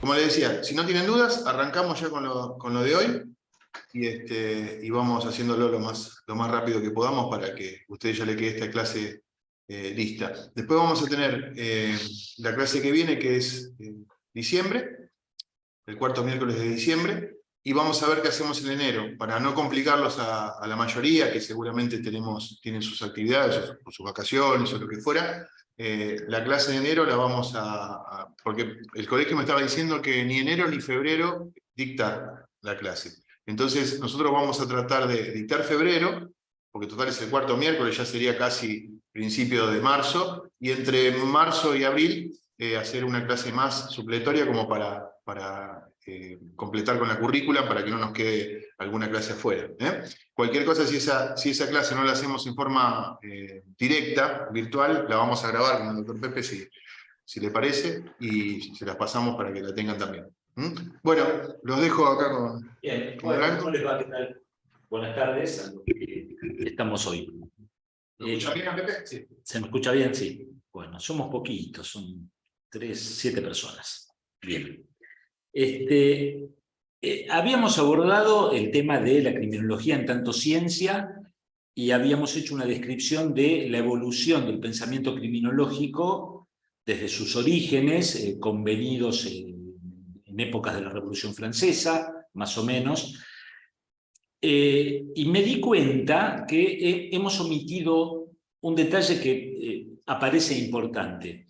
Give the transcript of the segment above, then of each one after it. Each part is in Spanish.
como les decía, si no tienen dudas, arrancamos ya con lo de hoy y vamos haciéndolo lo más rápido que podamos para que a ustedes ya le quede esta clase lista. Después vamos a tener la clase que viene, que es diciembre, el cuarto miércoles de diciembre, y vamos a ver qué hacemos en enero, para no complicarlos a la mayoría, que seguramente tienen sus actividades, o sus vacaciones, o lo que fuera. La clase de enero la vamos porque el colegio me estaba diciendo que ni enero ni febrero dicta la clase. Entonces nosotros vamos a tratar de dictar febrero, porque total es el cuarto miércoles, ya sería casi principio de marzo, y entre marzo y abril hacer una clase más supletoria como para completar con la currícula, para que no nos quede alguna clase afuera. Cualquier cosa, si esa clase no la hacemos en forma directa, virtual, la vamos a grabar con el doctor Pepe, si le parece, y se las pasamos para que la tengan también. Bueno, los dejo acá con... Bien, con bueno, Blanco. ¿cómo les va? ¿Qué tal? Buenas tardes a los que estamos hoy. ¿Me escucha bien, Pepe? Sí. ¿Se me escucha bien? Sí. Bueno, somos poquitos, son 7 personas. Bien. Habíamos abordado el tema de la criminología en tanto ciencia y habíamos hecho una descripción de la evolución del pensamiento criminológico desde sus orígenes, convenidos en épocas de la Revolución Francesa, más o menos, y me di cuenta que hemos omitido un detalle que aparece importante,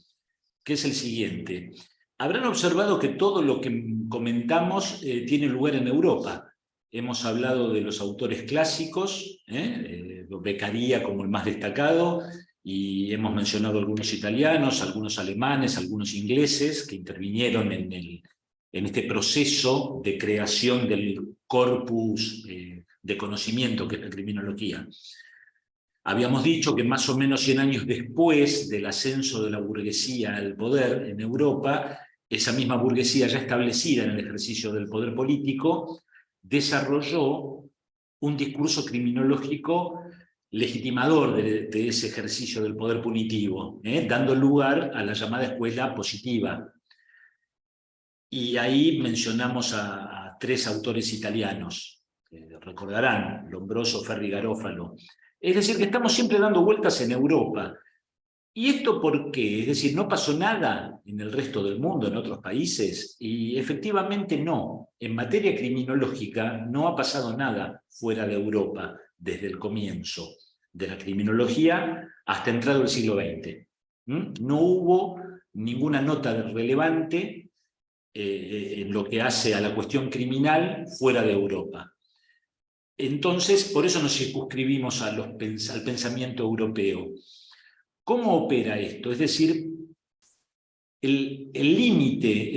que es el siguiente. Habrán observado que todo lo que comentamos tiene lugar en Europa. Hemos hablado de los autores clásicos, Beccaria como el más destacado, y hemos mencionado algunos italianos, algunos alemanes, algunos ingleses que intervinieron en este proceso de creación del corpus de conocimiento que es la criminología. Habíamos dicho que más o menos 100 años después del ascenso de la burguesía al poder en Europa, esa misma burguesía ya establecida en el ejercicio del poder político, desarrolló un discurso criminológico legitimador de ese ejercicio del poder punitivo, dando lugar a la llamada escuela positiva. Y ahí mencionamos a 3 autores italianos, recordarán, Lombroso, Ferri, Garofalo. Es decir, que estamos siempre dando vueltas en Europa. ¿Y esto por qué? Es decir, ¿no pasó nada en el resto del mundo, en otros países? Y efectivamente no. En materia criminológica no ha pasado nada fuera de Europa desde el comienzo de la criminología hasta entrado el siglo XX. No hubo ninguna nota relevante en lo que hace a la cuestión criminal fuera de Europa. Entonces, por eso nos circunscribimos al pensamiento europeo. ¿Cómo opera esto? Es decir, el límite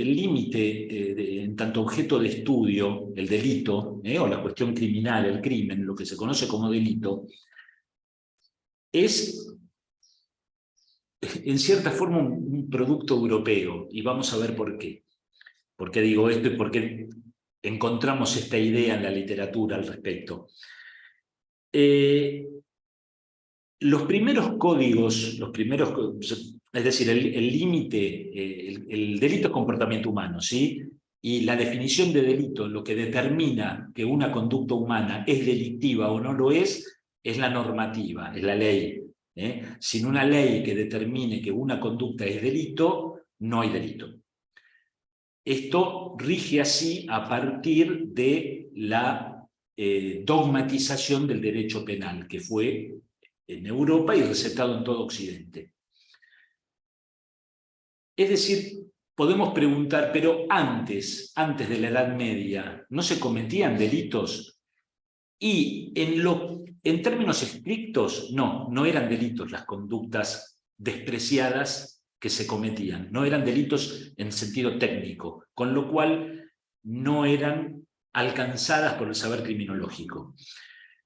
en tanto objeto de estudio, el delito, o la cuestión criminal, el crimen, lo que se conoce como delito, es en cierta forma un producto europeo, y vamos a ver por qué. ¿Por qué digo esto y por qué encontramos esta idea en la literatura al respecto? Los primeros códigos, es decir, el límite, el delito es comportamiento humano, ¿sí? Y la definición de delito, lo que determina que una conducta humana es delictiva o no lo es la normativa, es la ley. Sin una ley que determine que una conducta es delito, no hay delito. Esto rige así a partir de la dogmatización del derecho penal, que fue en Europa y recetado en todo Occidente. Es decir, podemos preguntar, pero antes de la Edad Media, ¿no se cometían delitos? Y en términos estrictos, no eran delitos las conductas despreciadas que se cometían, no eran delitos en sentido técnico, con lo cual no eran alcanzadas por el saber criminológico.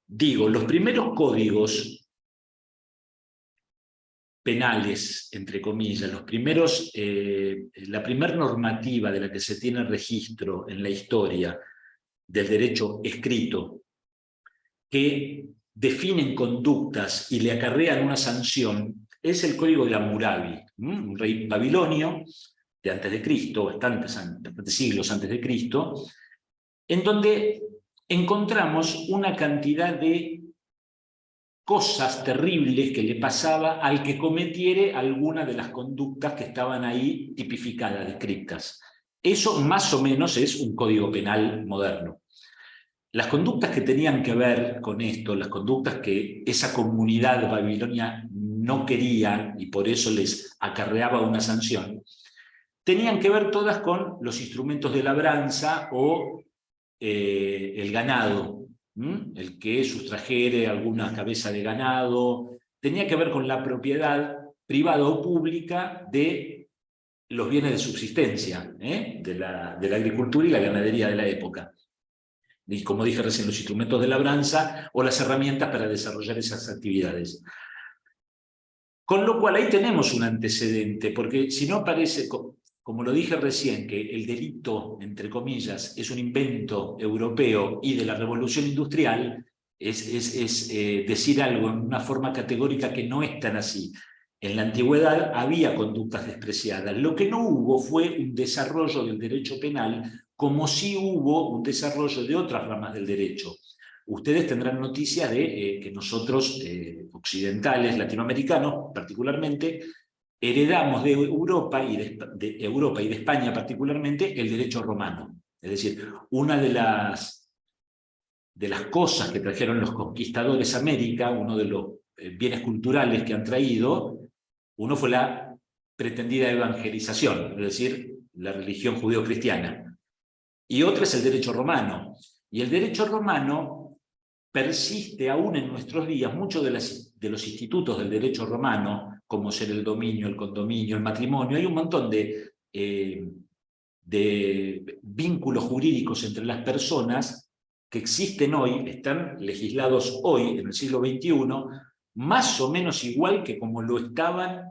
Digo, los primeros códigos penales, entre comillas, la primera normativa de la que se tiene registro en la historia del derecho escrito, que definen conductas y le acarrean una sanción, es el Código de Hammurabi, un rey babilonio de antes de Cristo, bastantes siglos antes de Cristo, en donde encontramos una cantidad de cosas terribles que le pasaba al que cometiere alguna de las conductas que estaban ahí tipificadas, descritas. Eso más o menos es un código penal moderno. Las conductas que tenían que ver con esto, las conductas que esa comunidad babilonia no quería y por eso les acarreaba una sanción, tenían que ver todas con los instrumentos de labranza o el ganado, el que sustrajere alguna cabeza de ganado, tenía que ver con la propiedad privada o pública de los bienes de subsistencia, de la agricultura y la ganadería de la época. Y como dije recién, los instrumentos de labranza o las herramientas para desarrollar esas actividades. Con lo cual ahí tenemos un antecedente, porque si no parece, como lo dije recién, que el delito, entre comillas, es un invento europeo y de la revolución industrial, es decir algo en una forma categórica que no es tan así. En la antigüedad había conductas despreciadas. Lo que no hubo fue un desarrollo del derecho penal, como sí hubo un desarrollo de otras ramas del derecho. Ustedes tendrán noticia de que nosotros, occidentales, latinoamericanos particularmente, heredamos de Europa y de España particularmente el derecho romano. Es decir, una de las cosas que trajeron los conquistadores a América, uno de los bienes culturales que han traído, uno fue la pretendida evangelización, es decir, la religión judeo-cristiana. Y otra es el derecho romano. Y el derecho romano persiste aún en nuestros días. Muchos de los institutos del derecho romano, como ser el dominio, el condominio, el matrimonio, hay un montón de vínculos jurídicos entre las personas que existen hoy, están legislados hoy, en el siglo XXI, más o menos igual que como lo estaban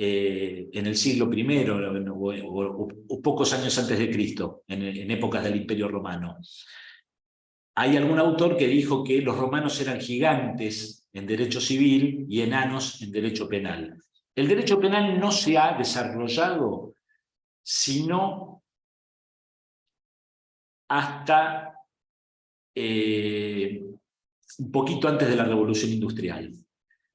en el siglo I o pocos años antes de Cristo, en épocas del Imperio Romano. Hay algún autor que dijo que los romanos eran gigantes en derecho civil y enanos en derecho penal. El derecho penal no se ha desarrollado sino hasta un poquito antes de la Revolución Industrial.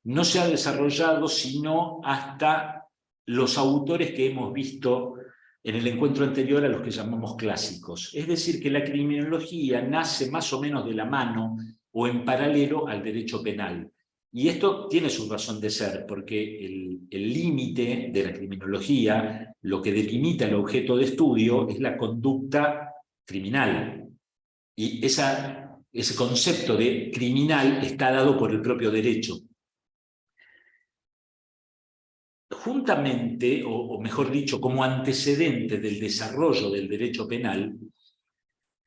No se ha desarrollado sino hasta los autores que hemos visto en el encuentro anterior a los que llamamos clásicos. Es decir, que la criminología nace más o menos de la mano o en paralelo al derecho penal. Y esto tiene su razón de ser, porque el límite de la criminología, lo que delimita el objeto de estudio, es la conducta criminal. Y ese concepto de criminal está dado por el propio derecho. Juntamente, o mejor dicho, como antecedente del desarrollo del derecho penal,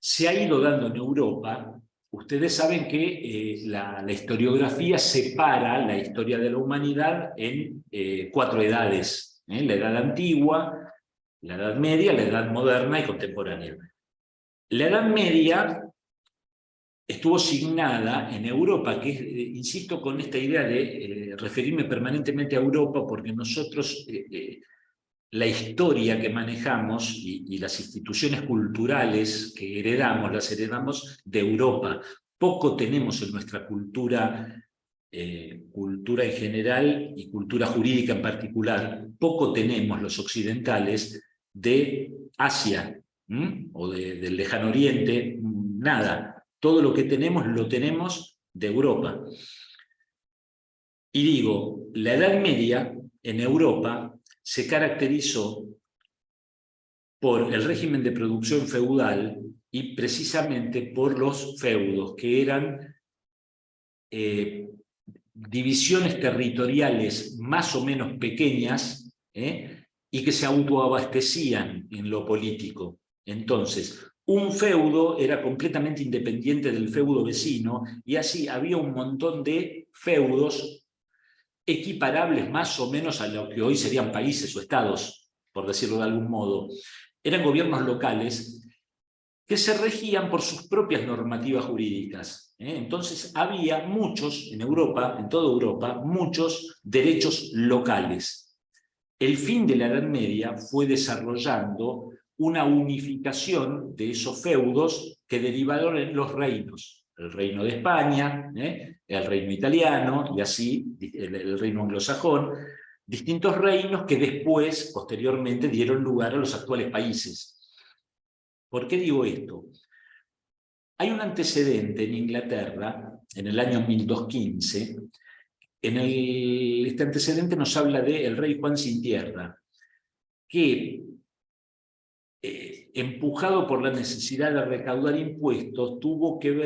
se ha ido dando en Europa. Ustedes saben que la historiografía separa la historia de la humanidad en 4 edades, la edad antigua, la edad media, la edad moderna y contemporánea. La edad media estuvo signada en Europa, que es, insisto con esta idea de referirme permanentemente a Europa, porque nosotros la historia que manejamos y las instituciones culturales que heredamos, las heredamos de Europa. Poco tenemos en nuestra cultura, cultura en general y cultura jurídica en particular, poco tenemos los occidentales de Asia o del Lejano Oriente, nada. Todo lo que tenemos lo tenemos de Europa. Y digo, la Edad Media en Europa se caracterizó por el régimen de producción feudal y precisamente por los feudos, que eran divisiones territoriales más o menos pequeñas y que se autoabastecían en lo político. Entonces, un feudo era completamente independiente del feudo vecino y así había un montón de feudos equiparables más o menos a lo que hoy serían países o estados, por decirlo de algún modo. Eran gobiernos locales que se regían por sus propias normativas jurídicas. Entonces había muchos, en Europa, en toda Europa, muchos derechos locales. el fin de la Edad Media fue desarrollando una unificación de esos feudos que derivaron en los reinos. El reino de España, el reino italiano, y así el reino anglosajón, distintos reinos que después, posteriormente, dieron lugar a los actuales países. ¿Por qué digo esto? Hay un antecedente en Inglaterra, en el año 1215, este antecedente nos habla del rey Juan Sin Tierra, que, empujado por la necesidad de recaudar impuestos,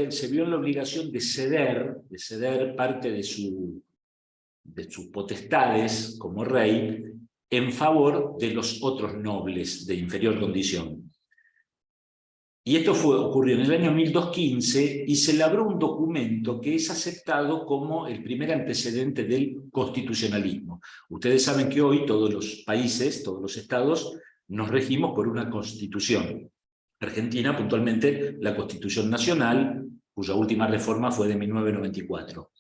se vio en la obligación de ceder parte de sus potestades como rey en favor de los otros nobles de inferior condición. Y esto ocurrió en el año 1215 y se elaboró un documento que es aceptado como el primer antecedente del constitucionalismo. Ustedes saben que hoy todos los países, todos los estados, nos regimos por una constitución. Argentina, puntualmente, la Constitución Nacional, cuya última reforma fue de 1994.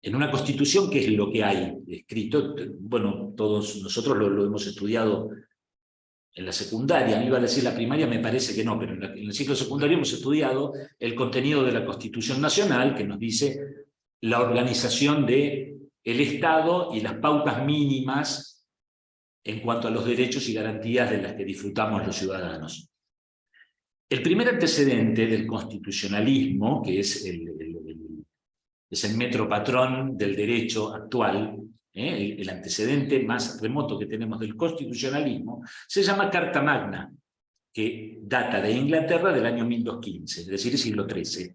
En una constitución, ¿qué es lo que hay escrito? Bueno, todos nosotros lo hemos estudiado en la secundaria, iba a decir la primaria, me parece que no, pero en el ciclo secundario hemos estudiado el contenido de la Constitución Nacional, que nos dice la organización del Estado y las pautas mínimas en cuanto a los derechos y garantías de las que disfrutamos los ciudadanos. El primer antecedente del constitucionalismo, que es el metro patrón del derecho actual, el antecedente más remoto que tenemos del constitucionalismo, se llama Carta Magna, que data de Inglaterra del año 1215, es decir, el siglo XIII.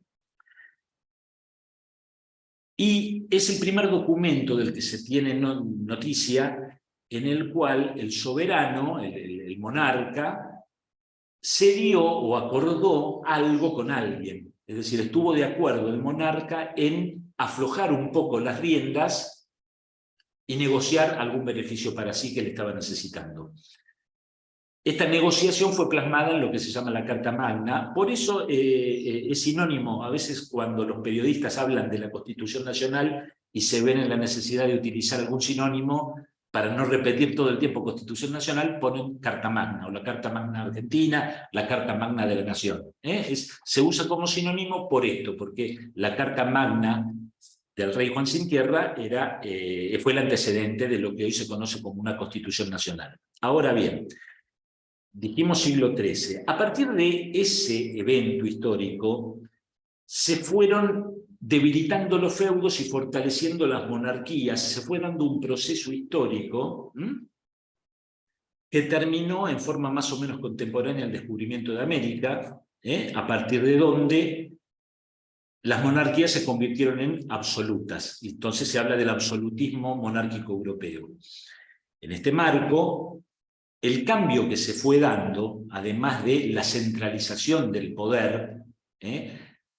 Y es el primer documento del que se tiene noticia en el cual el soberano, el monarca, cedió o acordó algo con alguien. Es decir, estuvo de acuerdo el monarca en aflojar un poco las riendas y negociar algún beneficio para sí que le estaba necesitando. Esta negociación fue plasmada en lo que se llama la Carta Magna. Por eso es sinónimo, a veces cuando los periodistas hablan de la Constitución Nacional y se ven en la necesidad de utilizar algún sinónimo, para no repetir todo el tiempo Constitución Nacional, ponen Carta Magna, o la Carta Magna Argentina, la Carta Magna de la Nación. Se usa como sinónimo por esto, porque la Carta Magna del rey Juan Sin Tierra fue el antecedente de lo que hoy se conoce como una Constitución Nacional. Ahora bien, dijimos siglo XIII. A partir de ese evento histórico, se fueron debilitando los feudos y fortaleciendo las monarquías. Se fue dando un proceso histórico que terminó en forma más o menos contemporánea al descubrimiento de América, a partir de donde las monarquías se convirtieron en absolutas. Entonces se habla del absolutismo monárquico europeo. En este marco, el cambio que se fue dando, además de la centralización del poder,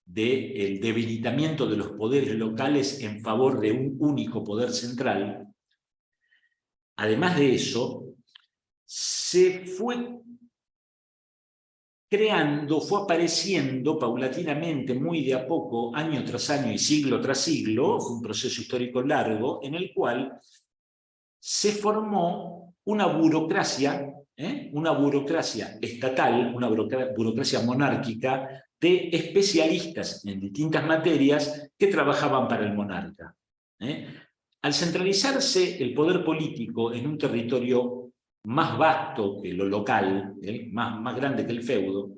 del debilitamiento de los poderes locales en favor de un único poder central, además de eso, se fue creando, fue apareciendo paulatinamente, muy de a poco, año tras año y siglo tras siglo, fue un proceso histórico largo, en el cual se formó una burocracia estatal, una burocracia monárquica de especialistas en distintas materias que trabajaban para el monarca. Al centralizarse el poder político en un territorio más vasto que lo local, más grande que el feudo,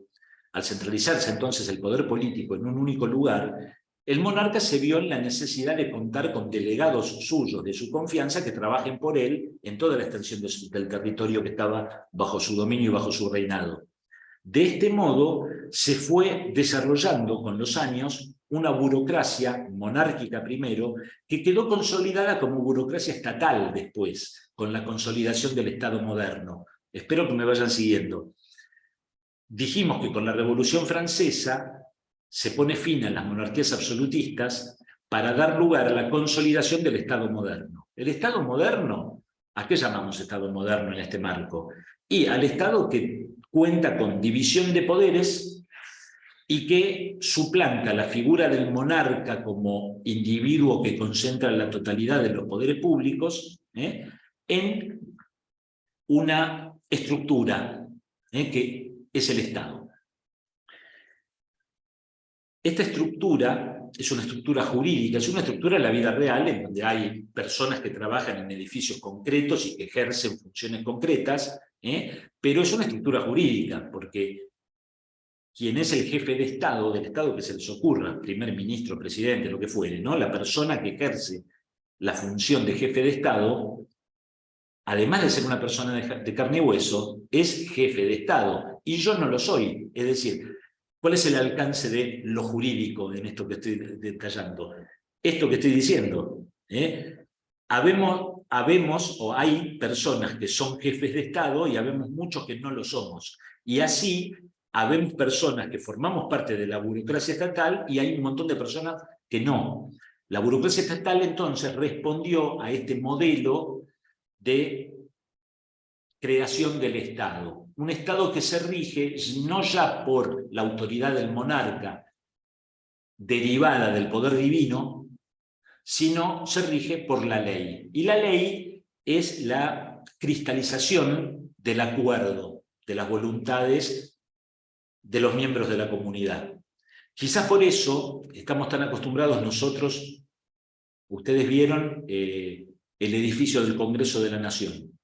al centralizarse entonces el poder político en un único lugar, el monarca se vio en la necesidad de contar con delegados suyos de su confianza que trabajen por él en toda la extensión del territorio que estaba bajo su dominio y bajo su reinado. De este modo se fue desarrollando con los años una burocracia monárquica primero, que quedó consolidada como burocracia estatal después, con la consolidación del Estado moderno. Espero que me vayan siguiendo. Dijimos que con la Revolución Francesa se pone fin a las monarquías absolutistas para dar lugar a la consolidación del Estado moderno. ¿El Estado moderno? ¿A qué llamamos Estado moderno en este marco? Y al Estado que cuenta con división de poderes y que suplanta la figura del monarca como individuo que concentra la totalidad de los poderes públicos en una estructura, que es el Estado. Esta estructura es una estructura jurídica, es una estructura en la vida real, en donde hay personas que trabajan en edificios concretos y que ejercen funciones concretas, pero es una estructura jurídica, porque quien es el jefe de Estado, del Estado que se les ocurra, primer ministro, presidente, lo que fuere, ¿no? La persona que ejerce la función de jefe de Estado, además de ser una persona de carne y hueso, es jefe de Estado, y yo no lo soy. Es decir, ¿cuál es el alcance de lo jurídico en esto que estoy detallando? Esto que estoy diciendo, habemos o hay personas que son jefes de Estado y habemos muchos que no lo somos. Y así habemos personas que formamos parte de la burocracia estatal y hay un montón de personas que no. La burocracia estatal entonces respondió a este modelo de creación del Estado. Un Estado que se rige no ya por la autoridad del monarca derivada del poder divino, sino se rige por la ley. Y la ley es la cristalización del acuerdo, de las voluntades de los miembros de la comunidad. Quizás por eso estamos tan acostumbrados nosotros, ustedes vieron el edificio del Congreso de la Nación.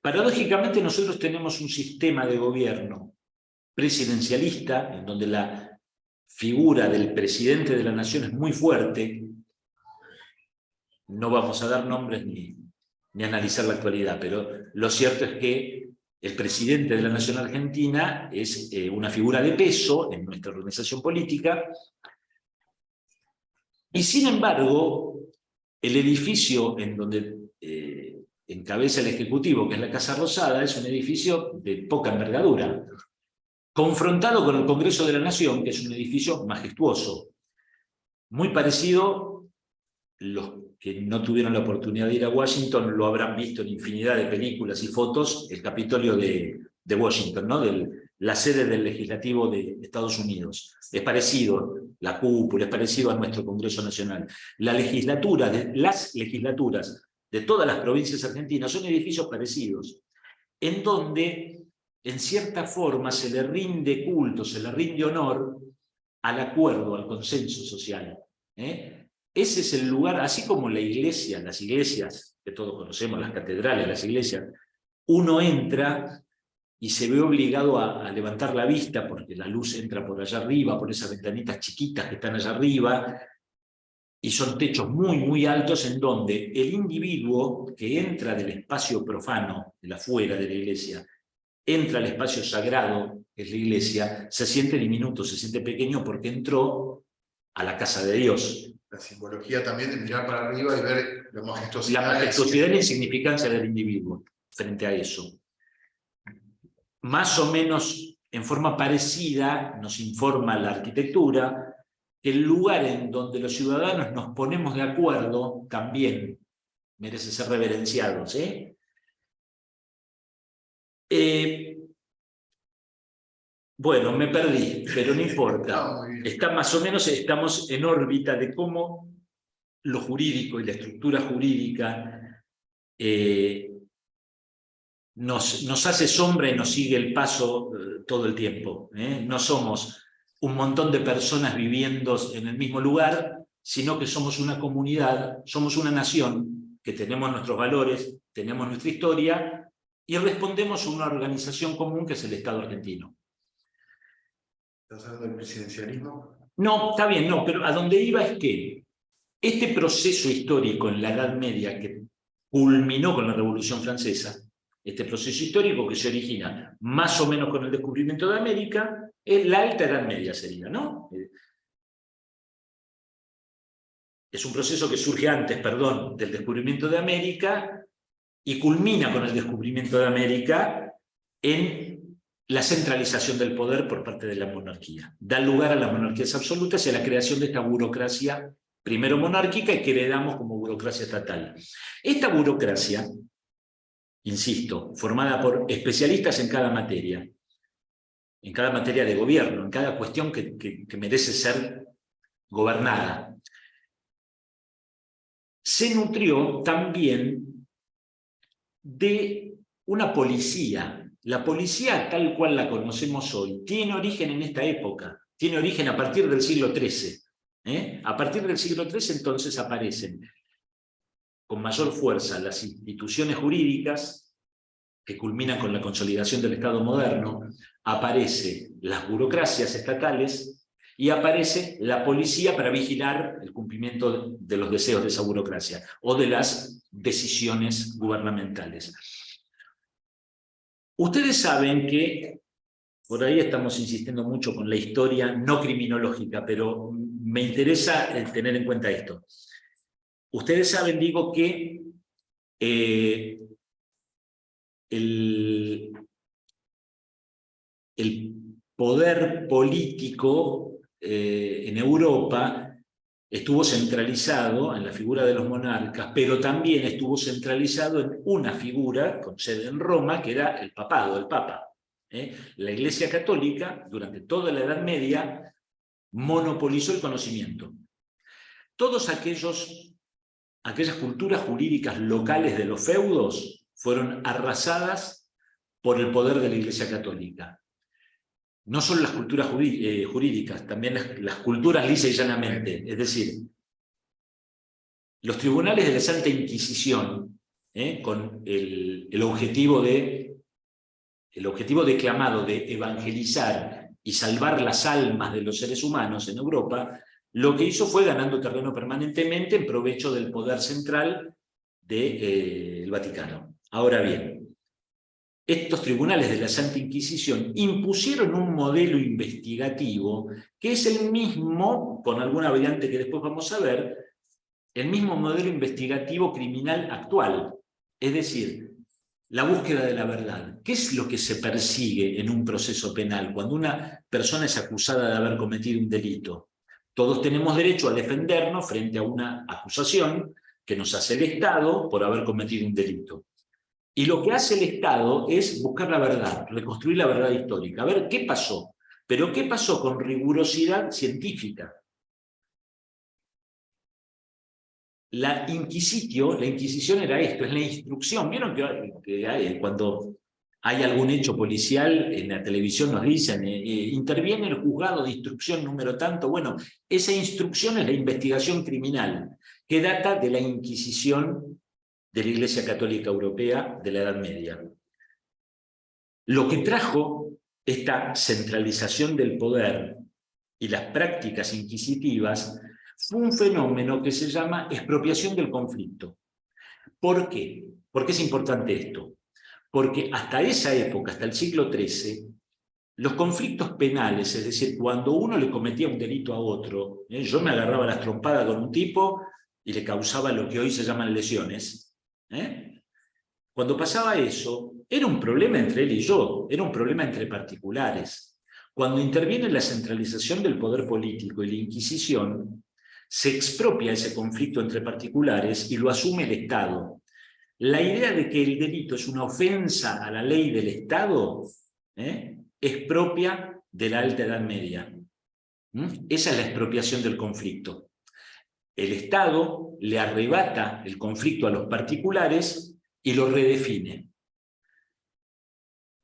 Paradójicamente nosotros tenemos un sistema de gobierno presidencialista, en donde la figura del presidente de la nación es muy fuerte. No vamos a dar nombres ni analizar la actualidad, pero lo cierto es que el presidente de la nación argentina es una figura de peso en nuestra organización política, y sin embargo, el edificio en donde encabeza el Ejecutivo, que es la Casa Rosada, es un edificio de poca envergadura, confrontado con el Congreso de la Nación, que es un edificio majestuoso, muy parecido. Los que no tuvieron la oportunidad de ir a Washington lo habrán visto en infinidad de películas y fotos, el Capitolio de Washington, ¿no? La sede del legislativo de Estados Unidos. Es parecido, la cúpula, es parecido a nuestro Congreso Nacional. Las legislaturas de todas las provincias argentinas son edificios parecidos, en donde en cierta forma se le rinde culto, se le rinde honor al acuerdo, al consenso social. Ese es el lugar, así como la iglesia, las iglesias que todos conocemos, las catedrales, las iglesias, uno entra y se ve obligado a levantar la vista porque la luz entra por allá arriba, por esas ventanitas chiquitas que están allá arriba, y son techos muy, muy altos en donde el individuo que entra del espacio profano, de la afuera de la iglesia, entra al espacio sagrado, que es la iglesia, se siente diminuto, se siente pequeño porque entró a la casa de Dios. La simbología también de mirar para arriba y ver la majestuosidad. La majestuosidad y la insignificancia del individuo frente a eso. Más o menos en forma parecida nos informa la arquitectura que el lugar en donde los ciudadanos nos ponemos de acuerdo también merece ser reverenciado. Bueno, me perdí, pero no importa. Está más o menos, estamos en órbita de cómo lo jurídico y la estructura jurídica nos hace sombra y nos sigue el paso todo el tiempo. No somos un montón de personas viviendo en el mismo lugar, sino que somos una comunidad, somos una nación, que tenemos nuestros valores, tenemos nuestra historia, y respondemos a una organización común que es el Estado argentino. ¿Estás hablando del presidencialismo? No, está bien, no, pero a donde iba es que este proceso histórico en la Edad Media que culminó con la Revolución Francesa, este proceso histórico que se origina más o menos con el descubrimiento de América, es la Alta Edad Media sería, ¿no? Es un proceso que surge antes, perdón, del descubrimiento de América y culmina con el descubrimiento de América en la centralización del poder por parte de la monarquía. Da lugar a las monarquías absolutas y a la creación de esta burocracia, primero monárquica, y que heredamos como burocracia estatal. Esta burocracia, insisto, formada por especialistas en cada materia de gobierno, en cada cuestión que merece ser gobernada, se nutrió también de una policía. La policía tal cual la conocemos hoy tiene origen en esta época, tiene origen a partir del siglo XIII. A partir del siglo XIII entonces aparecen con mayor fuerza las instituciones jurídicas que culminan con la consolidación del Estado moderno, aparecen las burocracias estatales y aparece la policía para vigilar el cumplimiento de los deseos de esa burocracia o de las decisiones gubernamentales. Ustedes saben que, por ahí estamos insistiendo mucho con la historia no criminológica, pero me interesa tener en cuenta esto. Ustedes saben, digo, que el poder político en Europa estuvo centralizado en la figura de los monarcas, pero también estuvo centralizado en una figura con sede en Roma, que era el papado, el papa. La Iglesia Católica, durante toda la Edad Media, monopolizó el conocimiento. Todas aquellas culturas jurídicas locales de los feudos fueron arrasadas por el poder de la Iglesia Católica. No solo las culturas jurídicas, también las culturas lisa y llanamente. Es decir, los tribunales de la Santa Inquisición, con el objetivo declamado de evangelizar y salvar las almas de los seres humanos en Europa, lo que hizo fue ganando terreno permanentemente en provecho del poder central del Vaticano. Ahora bien, estos tribunales de la Santa Inquisición impusieron un modelo investigativo que es el mismo, con alguna variante que después vamos a ver, el mismo modelo investigativo criminal actual. Es decir, la búsqueda de la verdad. ¿Qué es lo que se persigue en un proceso penal cuando una persona es acusada de haber cometido un delito? Todos tenemos derecho a defendernos frente a una acusación que nos hace el Estado por haber cometido un delito. Y lo que hace el Estado es buscar la verdad, reconstruir la verdad histórica, a ver qué pasó, pero qué pasó con rigurosidad científica. La Inquisición era esto, es la instrucción. ¿Vieron que cuando hay algún hecho policial en la televisión nos dicen, interviene el juzgado de instrucción número tanto? Bueno, esa instrucción es la investigación criminal, que data de la Inquisición de la Iglesia Católica Europea de la Edad Media. Lo que trajo esta centralización del poder y las prácticas inquisitivas fue un fenómeno que se llama expropiación del conflicto. ¿Por qué? ¿Por qué es importante esto? Porque hasta esa época, hasta el siglo XIII, los conflictos penales, es decir, cuando uno le cometía un delito a otro, yo me agarraba las trompadas con un tipo y le causaba lo que hoy se llaman lesiones. Cuando pasaba eso, era un problema entre él y yo, era un problema entre particulares. Cuando interviene la centralización del poder político y la Inquisición, se expropia ese conflicto entre particulares y lo asume el Estado. La idea de que el delito es una ofensa a la ley del Estado es propia de la Alta Edad Media. Esa es la expropiación del conflicto. El Estado le arrebata el conflicto a los particulares y lo redefine.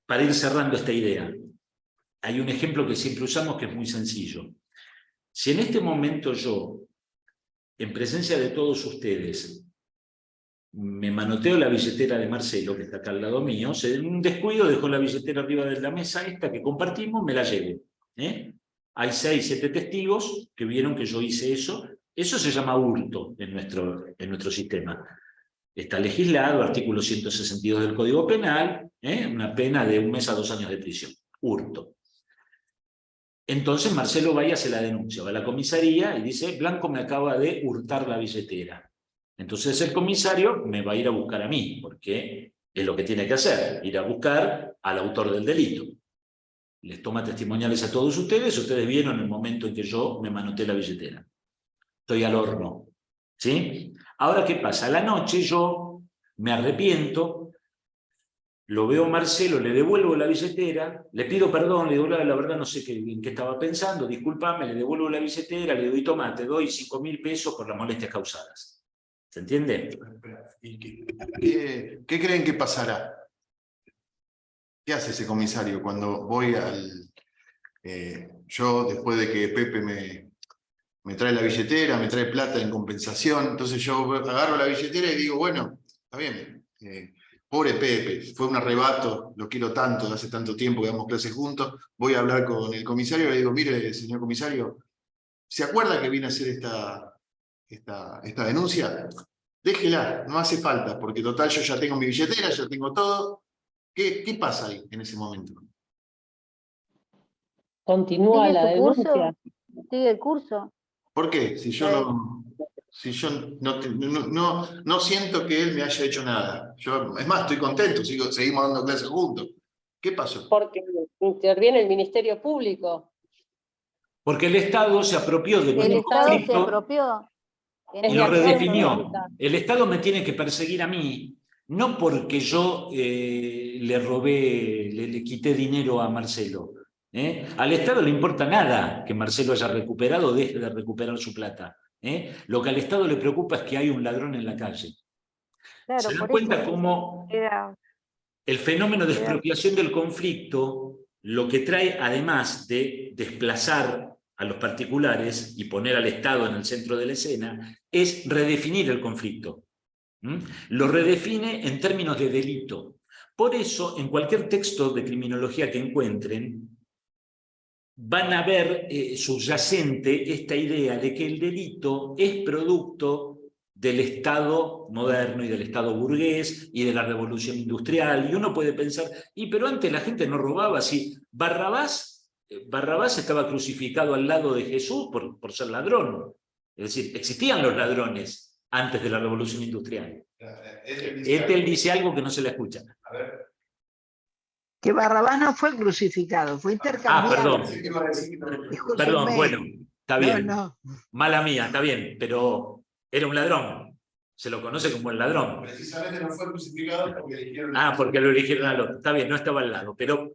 Para ir cerrando esta idea, hay un ejemplo que siempre usamos que es muy sencillo. Si en este momento yo, en presencia de todos ustedes, me manoteo la billetera de Marcelo, que está acá al lado mío, en un descuido dejo la billetera arriba de la mesa esta que compartimos, me la llevo. Hay 6, 7 testigos que vieron que yo hice eso. Eso se llama hurto en nuestro sistema. Está legislado, artículo 162 del Código Penal, una pena de 1 mes a 2 años de prisión. Hurto. Entonces Marcelo va y hace la denuncia, va a la comisaría y dice, Blanco me acaba de hurtar la billetera. Entonces el comisario me va a ir a buscar a mí, porque es lo que tiene que hacer, ir a buscar al autor del delito. Les toma testimoniales a todos ustedes vieron el momento en que yo me manoteé la billetera. Estoy al horno. ¿Sí? Ahora, ¿qué pasa? A la noche yo me arrepiento, lo veo a Marcelo, le devuelvo la billetera, le pido perdón, le digo, la verdad no sé en qué estaba pensando, discúlpame, le devuelvo la billetera, le doy, toma, te doy 5.000 pesos por las molestias causadas. ¿Se entiende? ¿Y qué creen que pasará? ¿Qué hace ese comisario cuando voy al... yo, después de que Pepe me trae la billetera, me trae plata en compensación, entonces yo agarro la billetera y digo, bueno, está bien, pobre Pepe, fue un arrebato, lo quiero tanto, hace tanto tiempo que damos clases juntos, voy a hablar con el comisario y le digo, mire, señor comisario, ¿se acuerda que vine a hacer esta denuncia? Déjela, no hace falta, porque total yo ya tengo mi billetera, ya tengo todo. ¿Qué pasa ahí en ese momento? Continúa Sigue la su denuncia. curso, sigue el curso. ¿Por qué? Si yo no siento que él me haya hecho nada. Yo, es más, estoy contento, seguimos dando clases juntos. ¿Qué pasó? Porque interviene el Ministerio Público. Porque el Estado se apropió de El nuestro Estado se conflicto apropió. En y Es lo de este acción caso, redefinió. política. El Estado me tiene que perseguir a mí, no porque yo le robé, le quité dinero a Marcelo. Al Estado le importa nada que Marcelo haya recuperado o deje de recuperar su plata. Lo que al Estado le preocupa es que hay un ladrón en la calle. claro, ¿Se dan por cuenta eso cómo queda, el fenómeno de queda- expropiación del conflicto lo que trae, además de desplazar a los particulares y poner al Estado en el centro de la escena, es redefinir el conflicto? Lo redefine en términos de delito. Por eso, en cualquier texto de criminología que encuentren, van a ver subyacente esta idea de que el delito es producto del Estado moderno y del Estado burgués y de la revolución industrial, y uno puede pensar, pero antes la gente no robaba, si Barrabás estaba crucificado al lado de Jesús por ser ladrón, es decir, existían los ladrones antes de la revolución industrial. Él dice algo que no se le escucha. A ver. Que Barrabás no fue crucificado, fue intercambiado. Perdón. Discúlpenme. Perdón, bueno, está bien. No. Mala mía, está bien, pero era un ladrón. Se lo conoce como el ladrón. Precisamente no fue crucificado porque eligieron... Porque lo eligieron al otro. Está bien, no estaba al lado, pero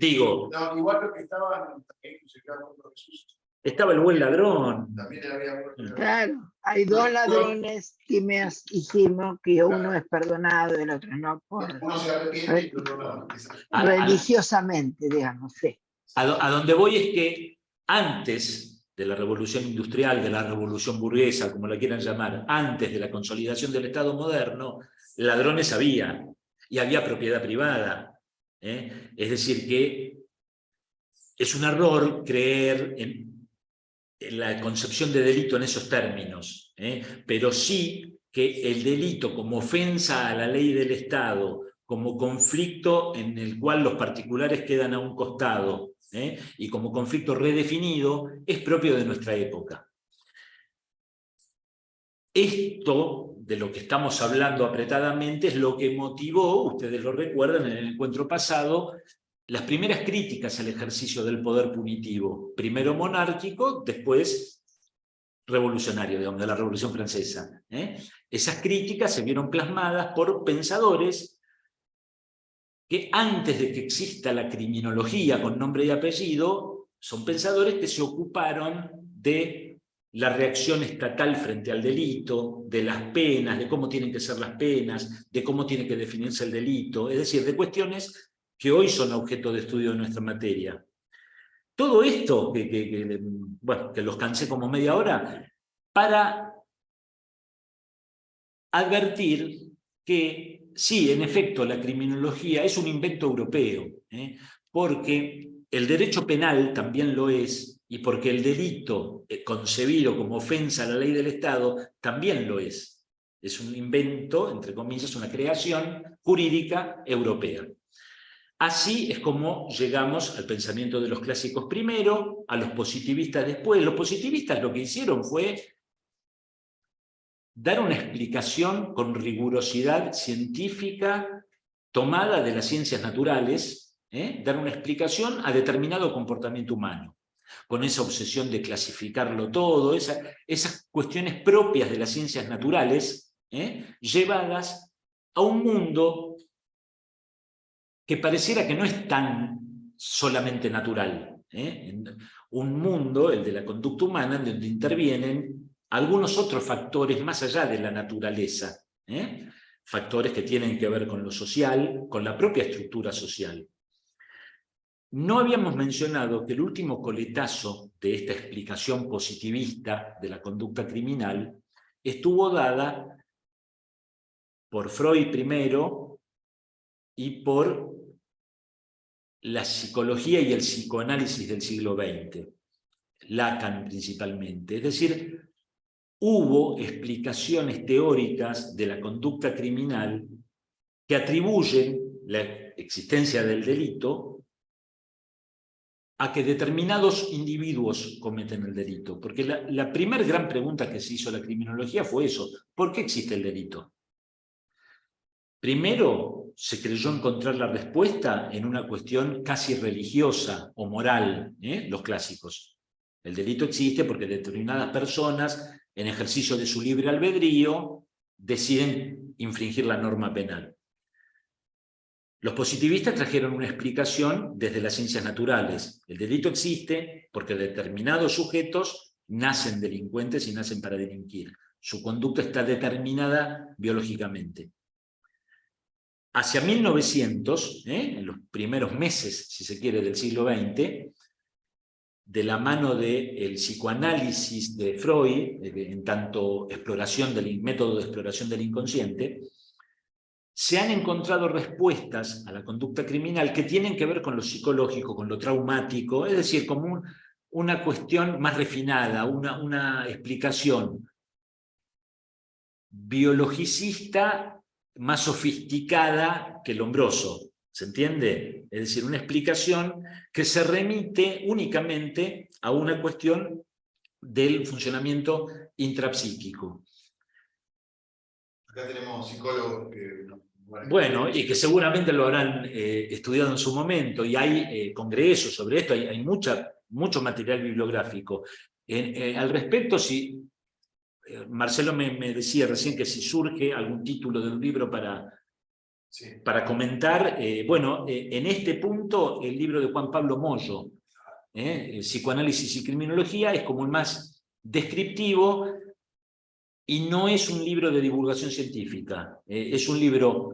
digo, No, igual lo que estaban crucificados por Jesús. estaba el buen ladrón. También había... Claro, hay dos ladrones que me hicimos, que uno es perdonado y el otro no, por Uno se arrepiente y el otro no. religiosamente, digamos, sí. A donde voy es que antes de la revolución industrial, de la revolución burguesa, como la quieran llamar, antes de la consolidación del Estado moderno, ladrones había, y había propiedad privada. Es decir, que es un error creer en la concepción de delito en esos términos, pero sí que el delito como ofensa a la ley del Estado, como conflicto en el cual los particulares quedan a un costado, y como conflicto redefinido, es propio de nuestra época. Esto, de lo que estamos hablando apretadamente, es lo que motivó, ustedes lo recuerdan en el encuentro pasado, las primeras críticas al ejercicio del poder punitivo, primero monárquico, después revolucionario, digamos, de la Revolución Francesa. Esas críticas se vieron plasmadas por pensadores que antes de que exista la criminología con nombre y apellido, son pensadores que se ocuparon de la reacción estatal frente al delito, de las penas, de cómo tienen que ser las penas, de cómo tiene que definirse el delito, es decir, de cuestiones que hoy son objeto de estudio de nuestra materia. Todo esto, que los cansé como media hora, para advertir que sí, en efecto, la criminología es un invento europeo, porque el derecho penal también lo es, y porque el delito concebido como ofensa a la ley del Estado también lo es. Es un invento, entre comillas, una creación jurídica europea. Así es como llegamos al pensamiento de los clásicos primero, a los positivistas después. Los positivistas lo que hicieron fue dar una explicación con rigurosidad científica tomada de las ciencias naturales, dar una explicación a determinado comportamiento humano, con esa obsesión de clasificarlo todo, esas cuestiones propias de las ciencias naturales, llevadas a un mundo que pareciera que no es tan solamente natural. Un mundo, el de la conducta humana, en donde intervienen algunos otros factores más allá de la naturaleza, factores que tienen que ver con lo social, con la propia estructura social. No habíamos mencionado que el último coletazo de esta explicación positivista de la conducta criminal estuvo dada por Freud primero y por la psicología y el psicoanálisis del siglo XX, Lacan principalmente. Es decir, hubo explicaciones teóricas de la conducta criminal que atribuyen la existencia del delito a que determinados individuos cometen el delito. Porque la primera gran pregunta que se hizo a la criminología fue eso: ¿por qué existe el delito? Primero, se creyó encontrar la respuesta en una cuestión casi religiosa o moral, los clásicos. El delito existe porque determinadas personas, en ejercicio de su libre albedrío, deciden infringir la norma penal. Los positivistas trajeron una explicación desde las ciencias naturales. El delito existe porque determinados sujetos nacen delincuentes y nacen para delinquir. Su conducta está determinada biológicamente. Hacia 1900, en los primeros meses, si se quiere, del siglo XX, de la mano del psicoanálisis de Freud, en tanto método de exploración del inconsciente, se han encontrado respuestas a la conducta criminal que tienen que ver con lo psicológico, con lo traumático, es decir, como una cuestión más refinada, una explicación biologicista más sofisticada que el hombroso, ¿se entiende? Es decir, una explicación que se remite únicamente a una cuestión del funcionamiento intrapsíquico. Acá tenemos psicólogos que... Bueno, y que seguramente lo habrán estudiado en su momento, y hay congresos sobre esto, hay mucho material bibliográfico. Al respecto, si Marcelo me decía recién que si surge algún título de un libro para comentar, bueno, en este punto el libro de Juan Pablo Mollo, Psicoanálisis y Criminología, es como el más descriptivo, y no es un libro de divulgación científica, es un libro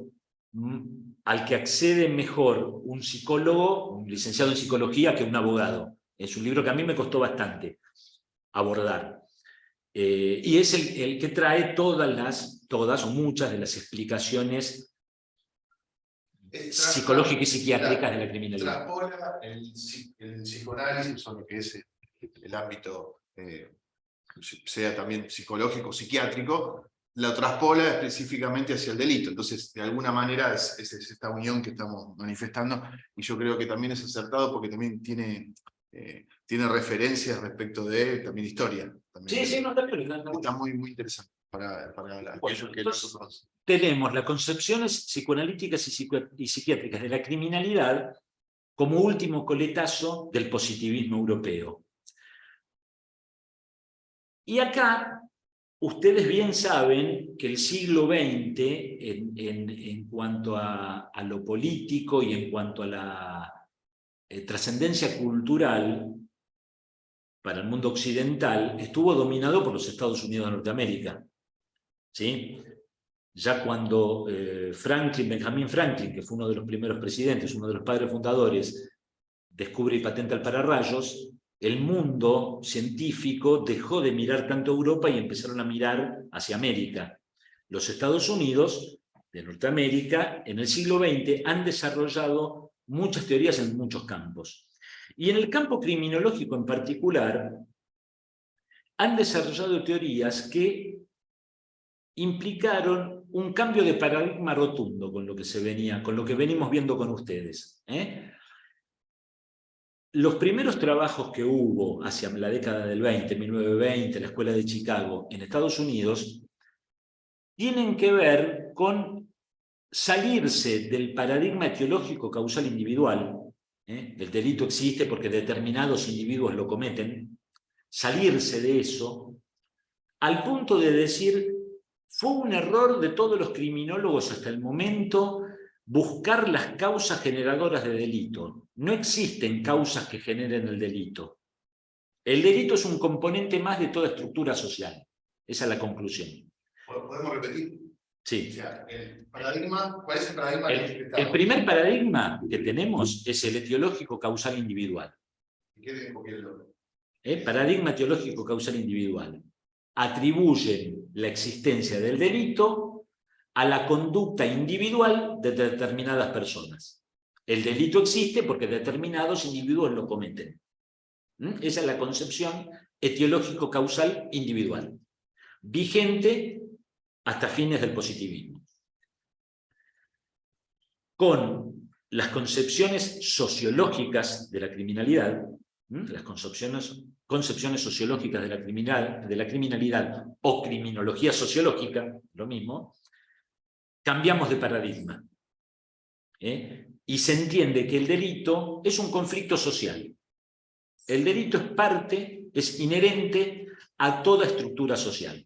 al que accede mejor un psicólogo, un licenciado en psicología, que un abogado. Es un libro que a mí me costó bastante abordar. Y es el que trae todas o muchas de las explicaciones psicológicas y psiquiátricas de la criminalidad. Traspola el psicoanálisis, o lo que es el ámbito, sea también psicológico, psiquiátrico, lo traspola específicamente hacia el delito. Entonces, de alguna manera, es esta unión que estamos manifestando, y yo creo que también es acertado porque también tiene referencias respecto de también historia. También Sí, no está bien. está muy interesante para aquellos que entonces, no conocen. tenemos las concepciones psicoanalíticas y psiquiátricas de la criminalidad como último coletazo del positivismo europeo. Y acá, ustedes bien saben que el siglo XX, en cuanto a lo político y en cuanto a la trascendencia cultural para el mundo occidental, estuvo dominado por los Estados Unidos de Norteamérica. ¿Sí? Ya cuando Benjamin Franklin, que fue uno de los primeros presidentes, uno de los padres fundadores, descubre y patenta el pararrayos, el mundo científico dejó de mirar tanto a Europa y empezaron a mirar hacia América. Los Estados Unidos de Norteamérica en el siglo XX han desarrollado muchas teorías en muchos campos. Y en el campo criminológico en particular, han desarrollado teorías que implicaron un cambio de paradigma rotundo con lo que venimos viendo con ustedes. Los primeros trabajos que hubo hacia la década del 20, 1920, la Escuela de Chicago, en Estados Unidos, tienen que ver con salirse del paradigma etiológico causal individual. El delito existe porque determinados individuos lo cometen. Salirse de eso, al punto de decir, fue un error de todos los criminólogos hasta el momento buscar las causas generadoras de delito. No existen causas que generen el delito. El delito es un componente más de toda estructura social. Esa es la conclusión. ¿Podemos repetir? Sí. O sea, el paradigma, ¿cuál es el paradigma que El necesitamos? primer paradigma que tenemos es el etiológico causal individual. ¿Qué le copiarlo? Paradigma etiológico causal individual. Atribuyen la existencia del delito a la conducta individual de determinadas personas. El delito existe porque determinados individuos lo cometen. Esa es la concepción etiológico causal individual, vigente hasta fines del positivismo. Con las concepciones sociológicas de la criminalidad, las concepciones sociológicas de la criminalidad o criminología sociológica, lo mismo, cambiamos de paradigma. Y se entiende que el delito es un conflicto social. El delito es parte, es inherente a toda estructura social.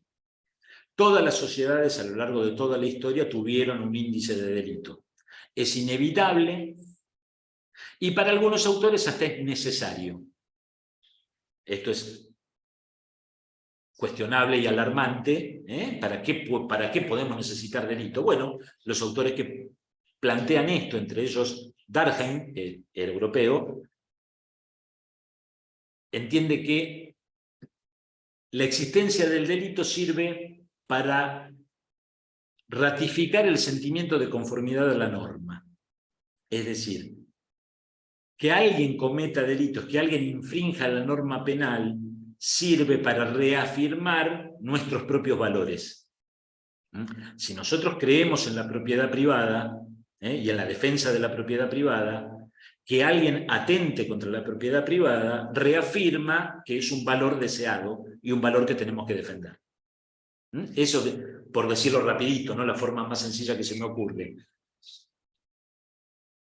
Todas las sociedades a lo largo de toda la historia tuvieron un índice de delito. Es inevitable y para algunos autores hasta es necesario. Esto es cuestionable y alarmante. ¿Para qué podemos necesitar delito? Bueno, los autores que plantean esto, entre ellos Durkheim, el europeo, entiende que la existencia del delito sirve para ratificar el sentimiento de conformidad a la norma. Es decir, que alguien cometa delitos, que alguien infrinja la norma penal, sirve para reafirmar nuestros propios valores. Si nosotros creemos en la propiedad privada y en la defensa de la propiedad privada, que alguien atente contra la propiedad privada reafirma que es un valor deseado y un valor que tenemos que defender. Eso, por decirlo rapidito, ¿no? La forma más sencilla que se me ocurre.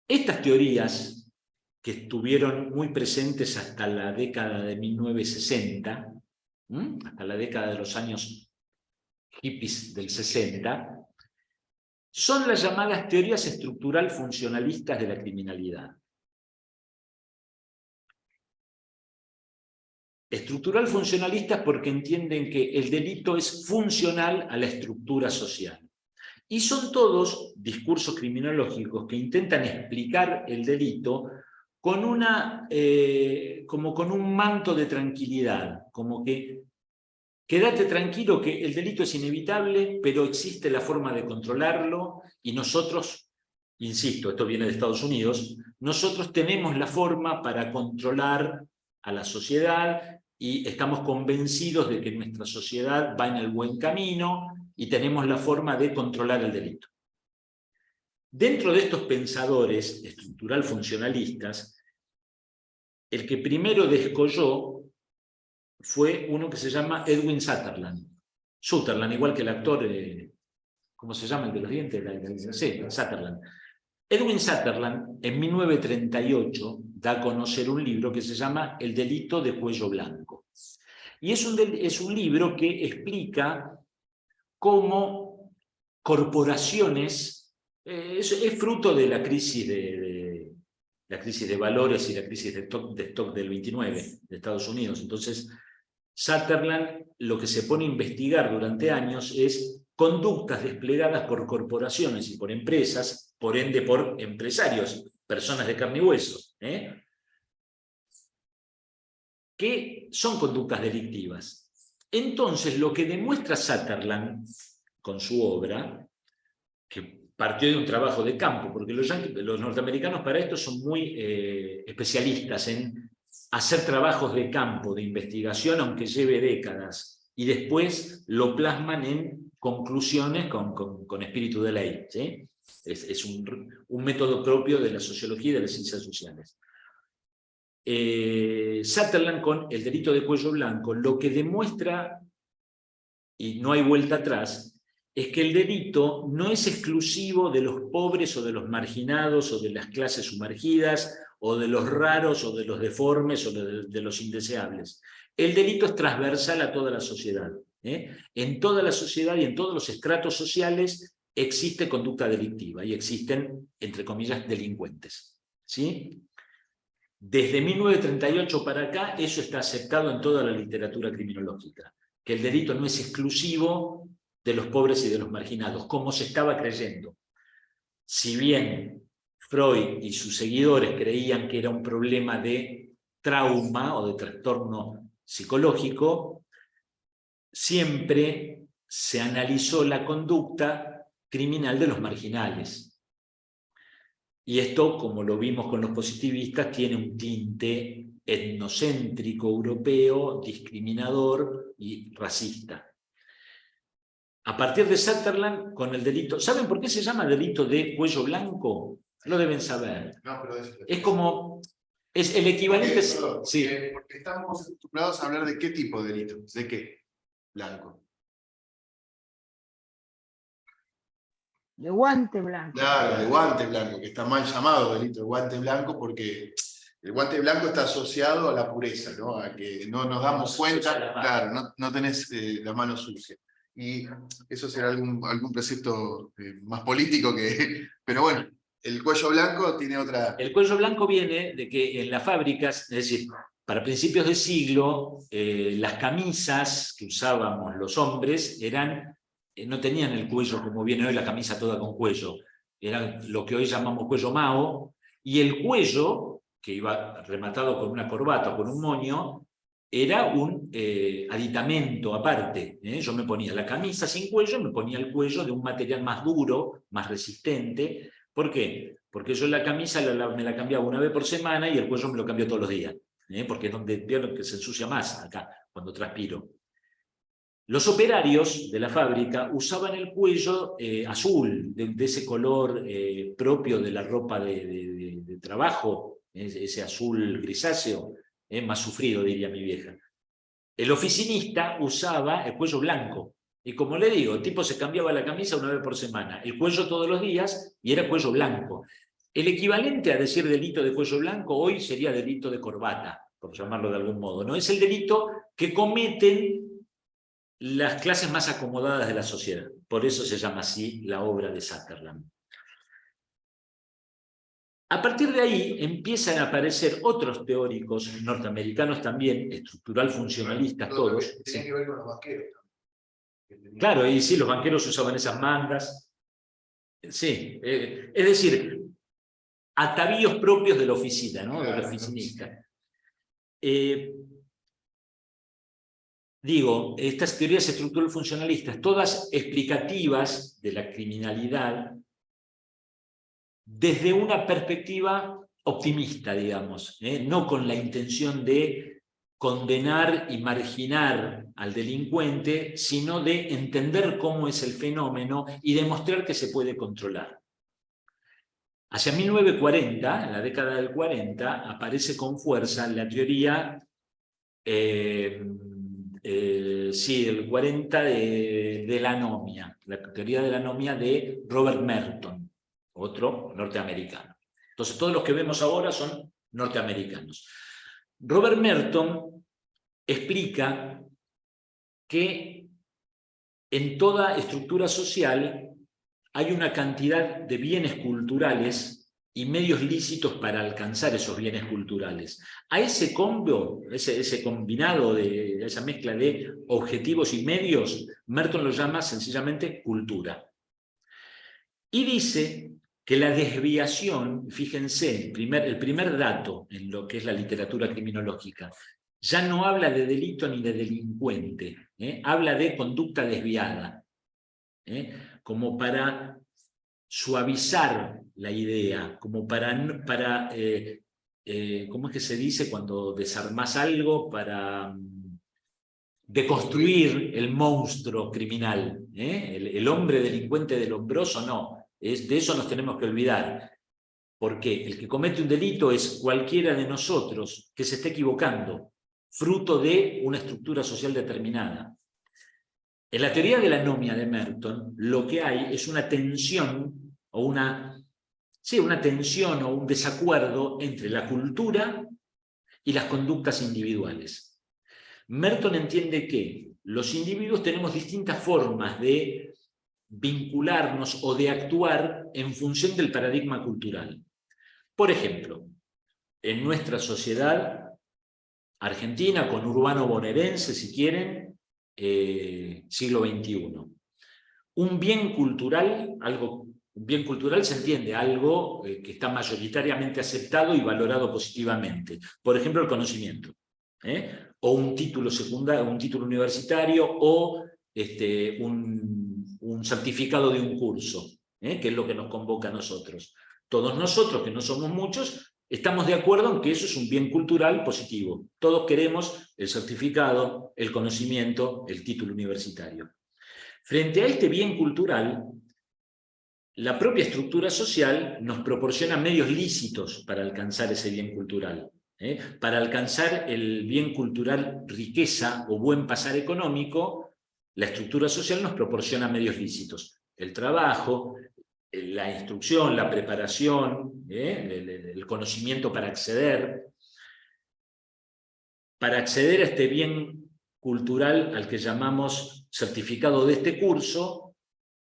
Estas teorías, que estuvieron muy presentes hasta la década de 1960, hasta la década de los años hippies del 60, son las llamadas teorías estructural funcionalistas de la criminalidad. Estructural funcionalistas porque entienden que el delito es funcional a la estructura social. Y son todos discursos criminológicos que intentan explicar el delito con como con un manto de tranquilidad, como que quédate tranquilo que el delito es inevitable, pero existe la forma de controlarlo y nosotros, insisto, esto viene de Estados Unidos, nosotros tenemos la forma para controlar a la sociedad y estamos convencidos de que nuestra sociedad va en el buen camino y tenemos la forma de controlar el delito. Dentro de estos pensadores estructural funcionalistas, el que primero descolló fue uno que se llama Edwin Sutherland. Sutherland, igual que el actor, ¿cómo se llama el de los dientes? Sí, Sutherland. Edwin Sutherland, en 1938, da a conocer un libro que se llama El delito de cuello blanco. Y es un libro que explica cómo corporaciones, es fruto de la crisis de valores y la crisis de stock del 29 de Estados Unidos. Entonces, Sutherland lo que se pone a investigar durante años es conductas desplegadas por corporaciones y por empresas, por ende por empresarios, personas de carne y hueso, que son conductas delictivas. Entonces, lo que demuestra Sutherland con su obra, que partió de un trabajo de campo, porque los norteamericanos para esto son muy especialistas en hacer trabajos de campo, de investigación, aunque lleve décadas, y después lo plasman en conclusiones con espíritu de ley. ¿Sí? Es un método propio de la sociología y de las ciencias sociales. Sutherland, con El delito de cuello blanco, lo que demuestra, y no hay vuelta atrás, es que el delito no es exclusivo de los pobres o de los marginados o de las clases sumergidas o de los raros o de los deformes o de los indeseables. El delito es transversal a toda la sociedad. En toda la sociedad y en todos los estratos sociales existe conducta delictiva y existen, entre comillas, delincuentes. ¿Sí? Desde 1938 para acá eso está aceptado en toda la literatura criminológica. que el delito no es exclusivo de los pobres y de los marginados, como se estaba creyendo. Si bien Freud y sus seguidores creían que era un problema de trauma o de trastorno psicológico, siempre se analizó la conducta criminal de los marginales. Y esto, como lo vimos con los positivistas, tiene un tinte etnocéntrico europeo, discriminador y racista. A partir de Sutherland, con el delito... ¿Saben por qué se llama delito de cuello blanco? Lo deben saber. No, pero Es como... Es el equivalente... Sí. Porque estamos acostumbrados a hablar de qué tipo de delito. ¿De qué? Blanco. De guante blanco. Claro, de guante blanco, que está mal llamado delito de guante blanco porque el guante blanco está asociado a la pureza, ¿no? A que no nos damos cuenta, claro, no tenés la mano sucia. Y eso será algún precepto más político que... Pero bueno, el cuello blanco tiene otra... El cuello blanco viene de que en las fábricas, es decir, para principios de siglo, las camisas que usábamos los hombres eran... no tenían el cuello como viene hoy la camisa toda con cuello, era lo que hoy llamamos cuello Mao, y el cuello, que iba rematado con una corbata o con un moño, era un aditamento aparte. Yo me ponía la camisa sin cuello, me ponía el cuello de un material más duro, más resistente. ¿Por qué? Porque yo la camisa me la cambiaba una vez por semana y el cuello me lo cambió todos los días, porque es donde veo que se ensucia más acá, cuando transpiro. Los operarios de la fábrica usaban el cuello azul, de ese color propio de la ropa de trabajo, ese azul grisáceo, más sufrido, diría mi vieja. El oficinista usaba el cuello blanco. Y como le digo, el tipo se cambiaba la camisa una vez por semana, el cuello todos los días, y era cuello blanco. El equivalente a decir delito de cuello blanco hoy sería delito de corbata, por llamarlo de algún modo, ¿no? Es el delito que cometen las clases más acomodadas de la sociedad. Por eso se llama así la obra de Sutherland. A partir de ahí empiezan a aparecer otros teóricos norteamericanos también, estructural funcionalistas todos. Tenía que ver con los banqueros. Claro, y sí, los banqueros usaban esas mangas. Sí, es decir, atavíos propios de la oficina, ¿no? Claro, del oficinista. Digo, estas teorías estructurales funcionalistas, todas explicativas de la criminalidad, desde una perspectiva optimista, digamos, no con la intención de condenar y marginar al delincuente, sino de entender cómo es el fenómeno y demostrar que se puede controlar. Hacia 1940, en la década del 40, aparece con fuerza la teoría sí, el 40 de la anomia, la teoría de la anomia de Robert Merton, otro norteamericano. Entonces todos los que vemos ahora son norteamericanos. Robert Merton explica que en toda estructura social hay una cantidad de bienes culturales y medios lícitos para alcanzar esos bienes culturales. A ese combo, ese combinado, esa mezcla de objetivos y medios, Merton lo llama sencillamente cultura. Y dice que la desviación, fíjense, el primer dato en lo que es la literatura criminológica, ya no habla de delito ni de delincuente, habla de conducta desviada, como para suavizar la idea, como para ¿cómo es que se dice cuando desarmás algo? Para deconstruir el monstruo criminal. El hombre delincuente del hombroso, no. De eso nos tenemos que olvidar. Porque el que comete un delito es cualquiera de nosotros que se esté equivocando, fruto de una estructura social determinada. En la teoría de la anomia de Merton, lo que hay es una tensión o una tensión o un desacuerdo entre la cultura y las conductas individuales. Merton entiende que los individuos tenemos distintas formas de vincularnos o de actuar en función del paradigma cultural. Por ejemplo, en nuestra sociedad argentina, conurbano bonaerense, si quieren, siglo XXI. Un bien cultural, un bien cultural se entiende, algo que está mayoritariamente aceptado y valorado positivamente. Por ejemplo, el conocimiento, o un título secundario, un título universitario, o un certificado de un curso, que es lo que nos convoca a nosotros. Todos nosotros, que no somos muchos, estamos de acuerdo en que eso es un bien cultural positivo. Todos queremos el certificado, el conocimiento, el título universitario. Frente a este bien cultural, la propia estructura social nos proporciona medios lícitos para alcanzar ese bien cultural. Para alcanzar el bien cultural riqueza o buen pasar económico, la estructura social nos proporciona medios lícitos. El trabajo, la instrucción, la preparación, el conocimiento para acceder. Para acceder a este bien cultural al que llamamos certificado de este curso,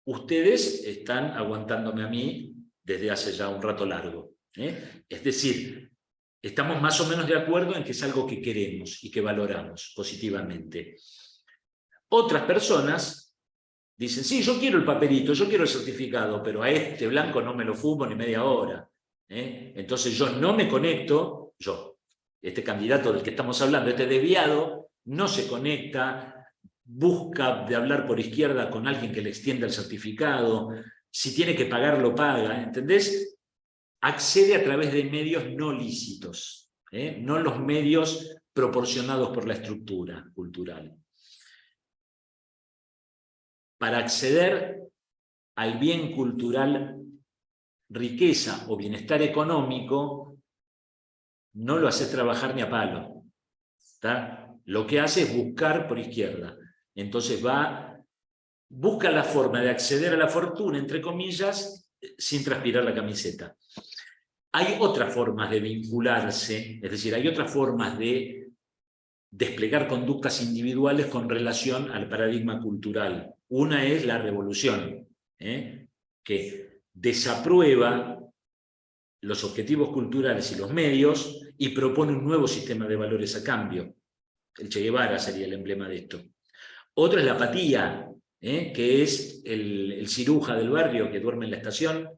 ustedes están aguantándome a mí desde hace ya un rato largo. Es decir, estamos más o menos de acuerdo en que es algo que queremos y que valoramos positivamente. Otras personas dicen, sí, yo quiero el papelito, yo quiero el certificado, pero a este blanco no me lo fumo ni media hora. Entonces yo no me conecto, este candidato del que estamos hablando, este desviado, no se conecta, busca de hablar por izquierda con alguien que le extienda el certificado, si tiene que pagar, lo paga, ¿entendés? Accede a través de medios no lícitos, no los medios proporcionados por la estructura cultural. Para acceder al bien cultural, riqueza o bienestar económico, no lo hace trabajar ni a palo. ¿Está? Lo que hace es buscar por izquierda. Entonces busca la forma de acceder a la fortuna, entre comillas, sin transpirar la camiseta. Hay otras formas de vincularse, es decir, hay otras formas de desplegar conductas individuales con relación al paradigma cultural. Una es la revolución, que desaprueba los objetivos culturales y los medios y propone un nuevo sistema de valores a cambio. El Che Guevara sería el emblema de esto. Otra es la apatía, que es el ciruja del barrio que duerme en la estación,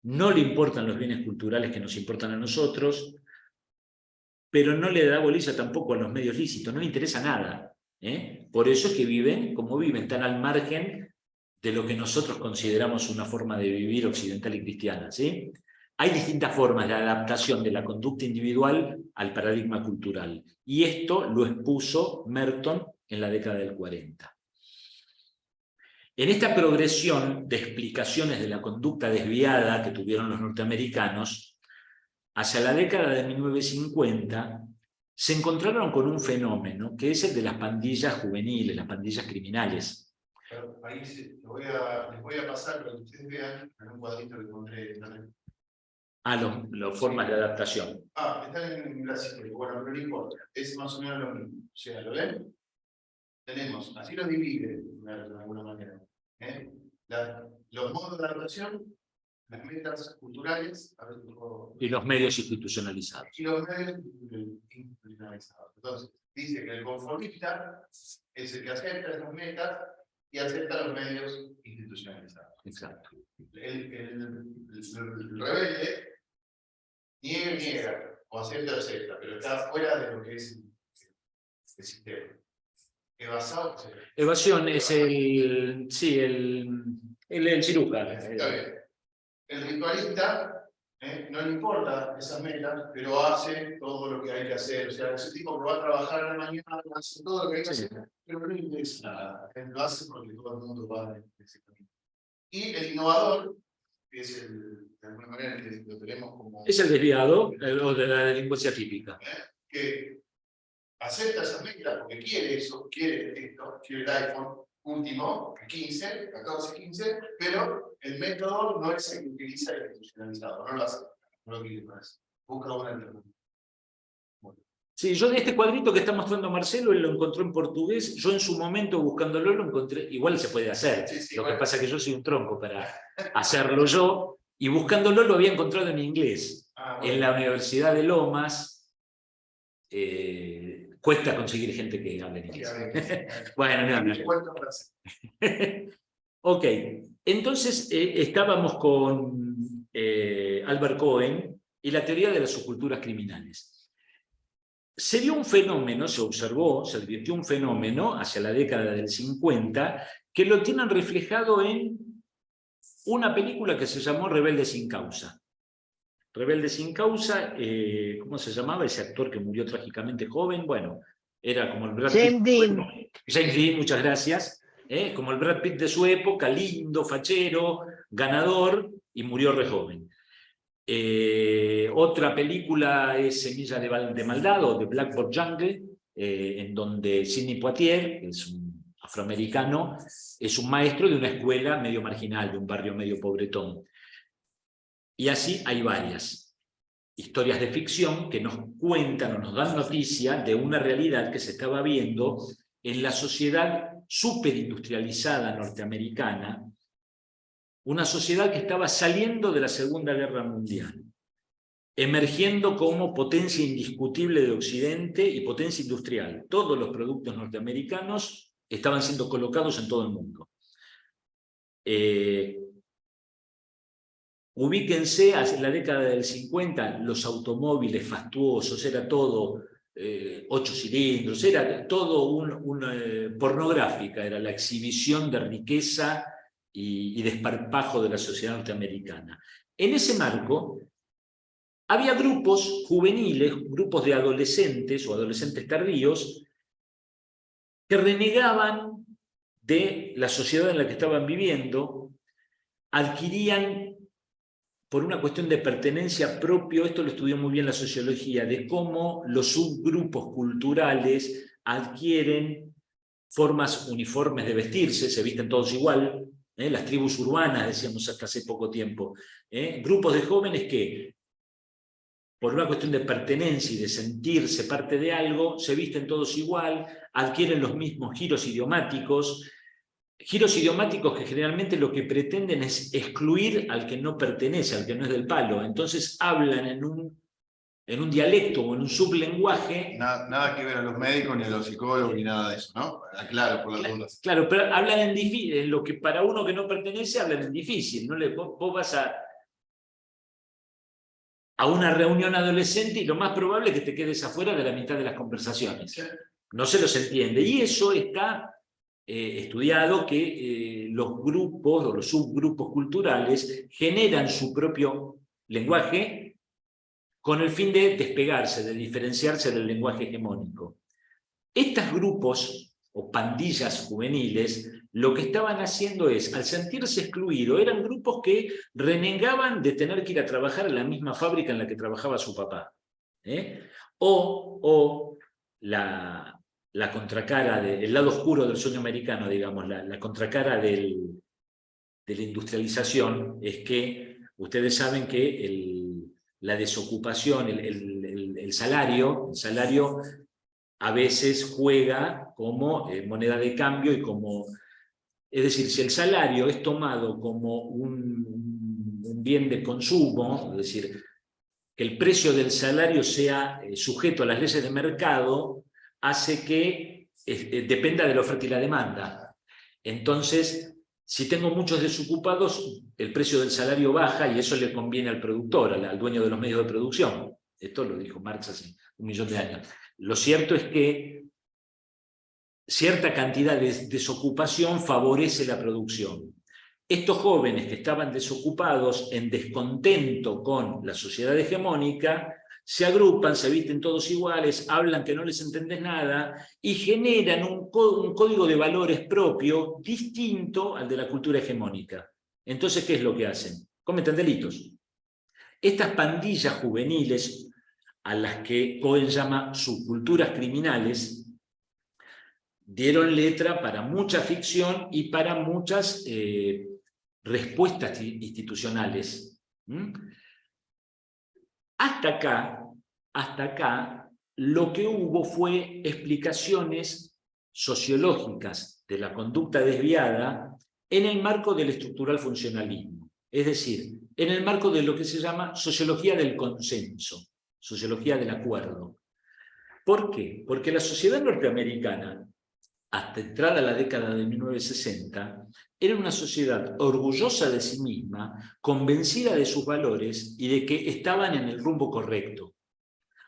no le importan los bienes culturales que nos importan a nosotros, pero no le da bolilla tampoco a los medios lícitos, no le interesa nada. Por eso es que viven como viven, tan al margen de lo que nosotros consideramos una forma de vivir occidental y cristiana. ¿Sí? Hay distintas formas de adaptación de la conducta individual al paradigma cultural, y esto lo expuso Merton en la década del 40. En esta progresión de explicaciones de la conducta desviada que tuvieron los norteamericanos, hacia la década de 1950, se encontraron con un fenómeno, que es el de las pandillas juveniles, las pandillas criminales. Ahí les voy a pasar para que ustedes vean en un cuadrito que encontré. Las formas de adaptación. Están en gráfico, bueno, pero no importa, es más o menos lo mismo. O sea, ¿lo ven? Tenemos, así los divide de alguna manera. Los modos de adaptación, las metas culturales, y los medios institucionalizados. Y los medios institucionalizados. Entonces, dice que el conformista es el que acepta esas metas y acepta los medios institucionalizados. Exacto. El rebelde niega, o acepta, pero está fuera de lo que es el sistema. Evasión es el ciruja. Está bien. El ritualista no le importa esas metas, pero hace todo lo que hay que hacer. O sea, ese tipo que va a trabajar a la mañana, hace todo lo que hay que hacer, pero no le interesa nada. Lo hace porque todo el mundo va en ese camino. Y el innovador, que es de alguna manera lo tenemos como... Es el desviado, o de la delincuencia típica. Que acepta esas metas porque quiere eso, quiere esto, quiere el iPhone último, el 15, 14, 15, pero el método no es el que utiliza el institucionalizado, no lo hace, no lo quiere para eso. Busca una alternativa. Bueno. Sí, yo de este cuadrito que está mostrando Marcelo, él lo encontró en portugués, yo en su momento buscándolo lo encontré, igual se puede hacer, sí, lo que pasa es que yo soy un tronco para hacerlo yo, y buscándolo lo había encontrado en inglés, bueno. en la Universidad de Lomas, Cuesta conseguir gente que hable en inglés. Bueno, no. Ok, entonces estábamos con Albert Cohen y la teoría de las subculturas criminales. Se dio un fenómeno, se observó, se advirtió un fenómeno hacia la década del 50 que lo tienen reflejado en una película que se llamó Rebelde sin causa. Rebelde sin causa, ¿cómo se llamaba ese actor que murió trágicamente joven? Bueno, era como el Brad Pitt. James Dean. James Dean, muchas gracias. Como el Brad Pitt de su época, lindo, fachero, ganador, y murió re joven. Otra película es Semilla de Maldad, o The Blackboard Jungle, en donde Sidney Poitier, que es un afroamericano, es un maestro de una escuela medio marginal, de un barrio medio pobretón. Y así hay varias historias de ficción que nos cuentan o nos dan noticia de una realidad que se estaba viendo en la sociedad superindustrializada norteamericana, una sociedad que estaba saliendo de la Segunda Guerra Mundial, emergiendo como potencia indiscutible de Occidente y potencia industrial. Todos los productos norteamericanos estaban siendo colocados en todo el mundo. Ubíquense, en la década del 50, los automóviles fastuosos, era todo 8 cilindros, era todo pornográfica, era la exhibición de riqueza y desparpajo de la sociedad norteamericana. En ese marco, había grupos juveniles, grupos de adolescentes o adolescentes tardíos, que renegaban de la sociedad en la que estaban viviendo, adquirían, por una cuestión de pertenencia propio, esto lo estudió muy bien la sociología, de cómo los subgrupos culturales adquieren formas uniformes de vestirse, se visten todos igual, las tribus urbanas, decíamos hasta hace poco tiempo, grupos de jóvenes que, por una cuestión de pertenencia y de sentirse parte de algo, se visten todos igual, adquieren los mismos giros idiomáticos que generalmente lo que pretenden es excluir al que no pertenece, al que no es del palo. Entonces hablan en un dialecto o en un sublenguaje. Nada que ver a los médicos, ni a los psicólogos, ni nada de eso, ¿no? Aclaro por las dudas. Claro, pero hablan en difícil, en lo que para uno que no pertenece hablan en difícil. ¿No? Vos vas a una reunión adolescente y lo más probable es que te quedes afuera de la mitad de las conversaciones. No se los entiende. Y eso está estudiado, que los grupos o los subgrupos culturales generan su propio lenguaje con el fin de despegarse, de diferenciarse del lenguaje hegemónico. Estos grupos o pandillas juveniles lo que estaban haciendo es, al sentirse excluidos, eran grupos que renegaban de tener que ir a trabajar en la misma fábrica en la que trabajaba su papá. O la contracara, el lado oscuro del sueño americano, digamos, la contracara de la industrialización, es que ustedes saben que la desocupación, el salario a veces juega como moneda de cambio y como... Es decir, si el salario es tomado como un bien de consumo, es decir, que el precio del salario sea sujeto a las leyes de mercado, hace que dependa de la oferta y la demanda. Entonces, si tengo muchos desocupados, el precio del salario baja y eso le conviene al productor, al dueño de los medios de producción. Esto lo dijo Marx hace 1.000.000 de años. Lo cierto es que cierta cantidad de desocupación favorece la producción. Estos jóvenes que estaban desocupados, en descontento con la sociedad hegemónica, se agrupan, se visten todos iguales, hablan que no les entendés nada y generan un código de valores propio distinto al de la cultura hegemónica. Entonces, ¿qué es lo que hacen? Cometen delitos. Estas pandillas juveniles, a las que Cohen llama subculturas criminales, dieron letra para mucha ficción y para muchas respuestas institucionales. Hasta acá, lo que hubo fue explicaciones sociológicas de la conducta desviada en el marco del estructural funcionalismo. Es decir, en el marco de lo que se llama sociología del consenso, sociología del acuerdo. ¿Por qué? Porque la sociedad norteamericana, hasta entrada la década de 1960, era una sociedad orgullosa de sí misma, convencida de sus valores y de que estaban en el rumbo correcto.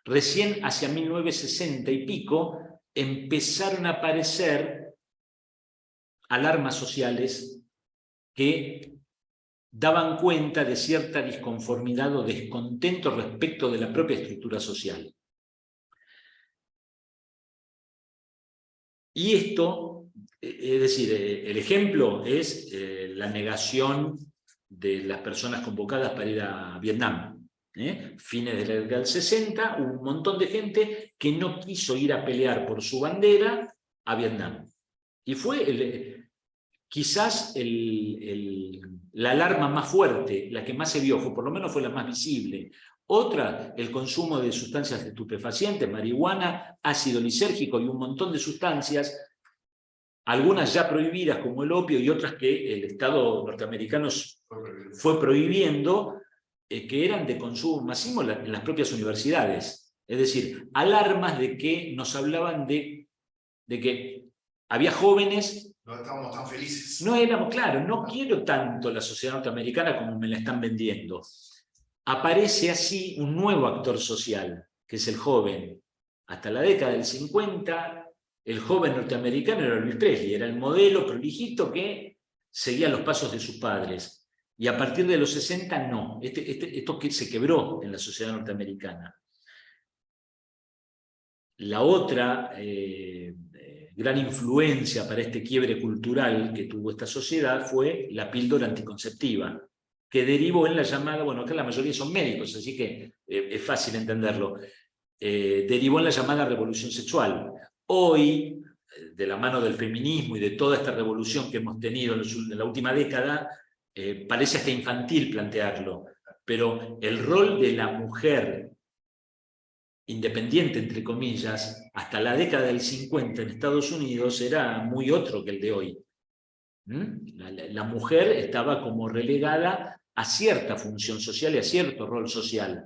Recién hacia 1960 y pico empezaron a aparecer alarmas sociales que daban cuenta de cierta disconformidad o descontento respecto de la propia estructura social. Y esto, es decir, el ejemplo es la negación de las personas convocadas para ir a Vietnam. Fines de la década del 60, hubo un montón de gente que no quiso ir a pelear por su bandera a Vietnam. Y fue quizás la alarma más fuerte, la que más se vio, por lo menos fue la más visible. Otra, el consumo de sustancias estupefacientes, marihuana, ácido lisérgico y un montón de sustancias, algunas ya prohibidas como el opio y otras que el Estado norteamericano fue prohibiendo, que eran de consumo masivo en las propias universidades. Es decir, alarmas de que nos hablaban de que había jóvenes. No estábamos tan felices. No éramos, claro, no quiero tanto la sociedad norteamericana como me la están vendiendo. Aparece así un nuevo actor social, que es el joven. Hasta la década del 50, el joven norteamericano era Elvis Presley, era el modelo prolijito que seguía los pasos de sus padres. Y a partir de los 60, no. Esto que se quebró en la sociedad norteamericana. La otra gran influencia para este quiebre cultural que tuvo esta sociedad fue la píldora anticonceptiva, que derivó en la llamada, bueno, acá la mayoría son médicos, así que es fácil entenderlo, derivó en la llamada revolución sexual. Hoy, de la mano del feminismo y de toda esta revolución que hemos tenido en la última década, parece hasta infantil plantearlo, pero el rol de la mujer independiente, entre comillas, hasta la década del 50 en Estados Unidos era muy otro que el de hoy. La mujer estaba como relegada a cierta función social y a cierto rol social,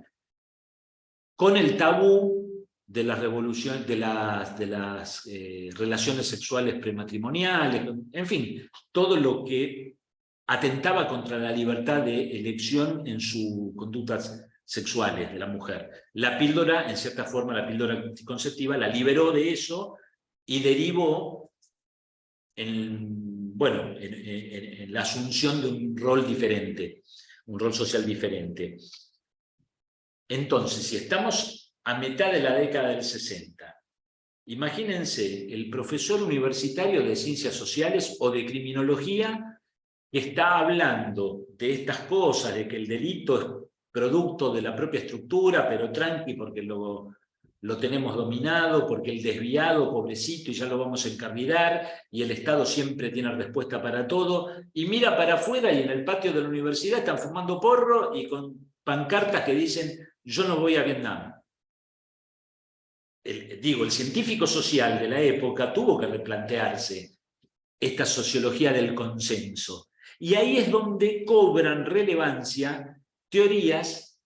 con el tabú de la revolución, de las relaciones sexuales prematrimoniales, en fin, todo lo que atentaba contra la libertad de elección en sus conductas sexuales de la mujer. La píldora, en cierta forma, la píldora anticonceptiva la liberó de eso y derivó en la asunción de un rol diferente, un rol social diferente. Entonces, si estamos a mitad de la década del 60, imagínense el profesor universitario de ciencias sociales o de criminología que está hablando de estas cosas, de que el delito es producto de la propia estructura, pero tranqui porque lo tenemos dominado, porque el desviado, pobrecito, y ya lo vamos a encarrilar, y el Estado siempre tiene respuesta para todo, y mira para afuera y en el patio de la universidad están fumando porro y con pancartas que dicen yo no voy a Vietnam. El científico social de la época tuvo que replantearse esta sociología del consenso. Y ahí es donde cobran relevancia teorías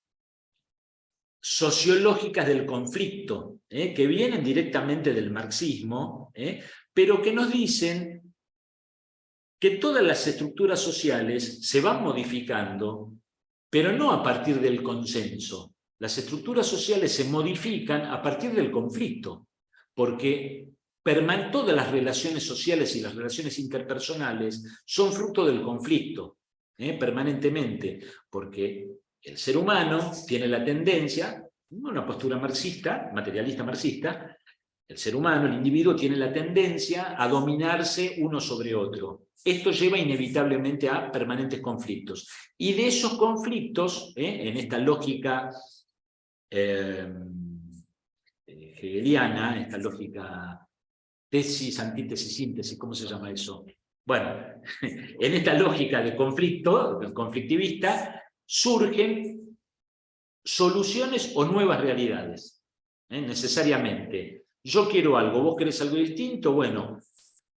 sociológicas del conflicto, que vienen directamente del marxismo, pero que nos dicen que todas las estructuras sociales se van modificando, pero no a partir del consenso. Las estructuras sociales se modifican a partir del conflicto, porque todas las relaciones sociales y las relaciones interpersonales son fruto del conflicto, permanentemente, porque el ser humano tiene la tendencia, una postura marxista, materialista marxista, el ser humano, el individuo, tiene la tendencia a dominarse uno sobre otro. Esto lleva inevitablemente a permanentes conflictos. Y de esos conflictos, en esta lógica hegeliana, esta lógica tesis, antítesis, síntesis, ¿cómo se llama eso? Bueno, en esta lógica de conflicto, conflictivista, surgen soluciones o nuevas realidades, necesariamente. Yo quiero algo, vos querés algo distinto, bueno,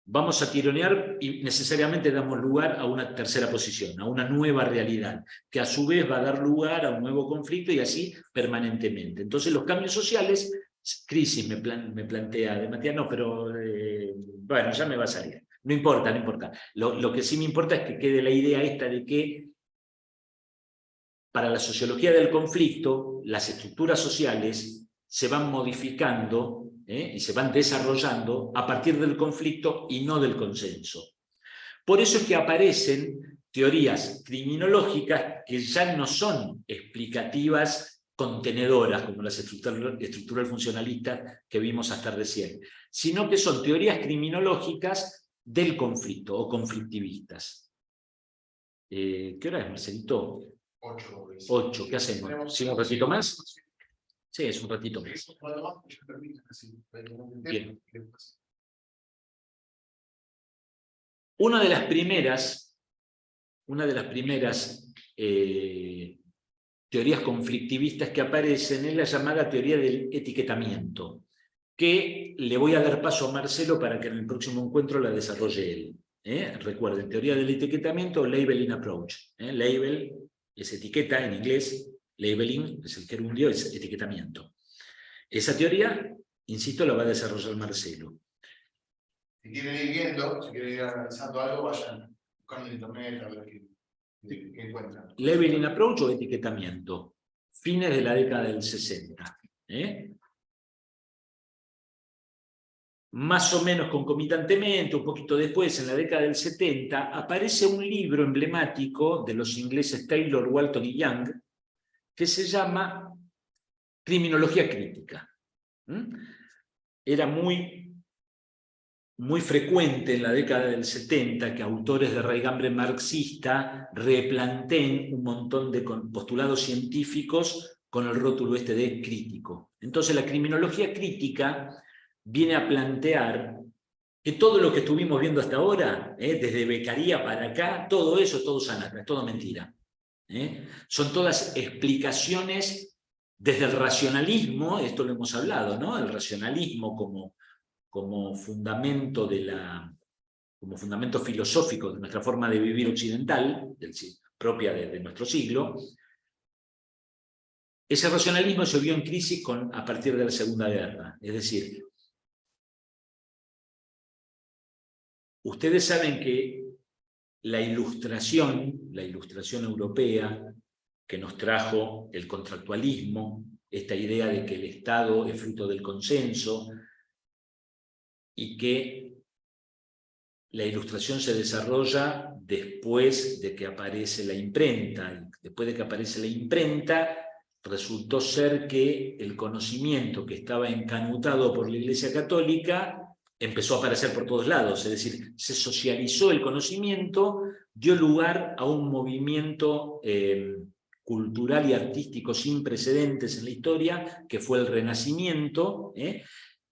vamos a tironear y necesariamente damos lugar a una tercera posición, a una nueva realidad, que a su vez va a dar lugar a un nuevo conflicto y así permanentemente. Entonces los cambios sociales crisis me plantea de Matías, no, pero bueno, ya me va a salir. No importa, no importa. Lo que sí me importa es que quede la idea esta de que para la sociología del conflicto, las estructuras sociales se van modificando y se van desarrollando a partir del conflicto y no del consenso. Por eso es que aparecen teorías criminológicas que ya no son explicativas contenedoras, como las estructural funcionalistas que vimos hasta recién, sino que son teorías criminológicas del conflicto o conflictivistas. ¿Qué hora es, Marcelito? 8, ¿qué hacemos? ¿Sigue un ratito más? Sí, es un ratito más. Bien. Una de las primeras teorías conflictivistas que aparecen es la llamada teoría del etiquetamiento, que le voy a dar paso a Marcelo para que en el próximo encuentro la desarrolle él. Recuerden, teoría del etiquetamiento o labeling approach. Label es etiqueta en inglés, labeling es el gerundio, es etiquetamiento. Esa teoría, insisto, la va a desarrollar Marcelo. Si quieren ir viendo, si quieren ir analizando algo, vayan buscando en internet a ver qué encuentran. Labeling approach o etiquetamiento. Fines de la década del 60. Más o menos concomitantemente, un poquito después, en la década del 70, aparece un libro emblemático de los ingleses Taylor, Walton y Young, que se llama Criminología Crítica. Era muy frecuente en la década del 70 que autores de raigambre marxista replanteen un montón de postulados científicos con el rótulo este de crítico. Entonces la criminología crítica viene a plantear que todo lo que estuvimos viendo hasta ahora, desde Beccaria para acá, todo eso, todo sanata, es todo mentira. Son todas explicaciones desde el racionalismo, esto lo hemos hablado, ¿no? El racionalismo como fundamento como fundamento filosófico de nuestra forma de vivir occidental, propia de nuestro siglo. Ese racionalismo se vio en crisis a partir de la Segunda Guerra. Es decir, ustedes saben que la ilustración europea que nos trajo el contractualismo, esta idea de que el Estado es fruto del consenso, y que la ilustración se desarrolla después de que aparece la imprenta. Y después de que aparece la imprenta, resultó ser que el conocimiento que estaba encanutado por la Iglesia Católica empezó a aparecer por todos lados, es decir, se socializó el conocimiento, dio lugar a un movimiento cultural y artístico sin precedentes en la historia, que fue el Renacimiento,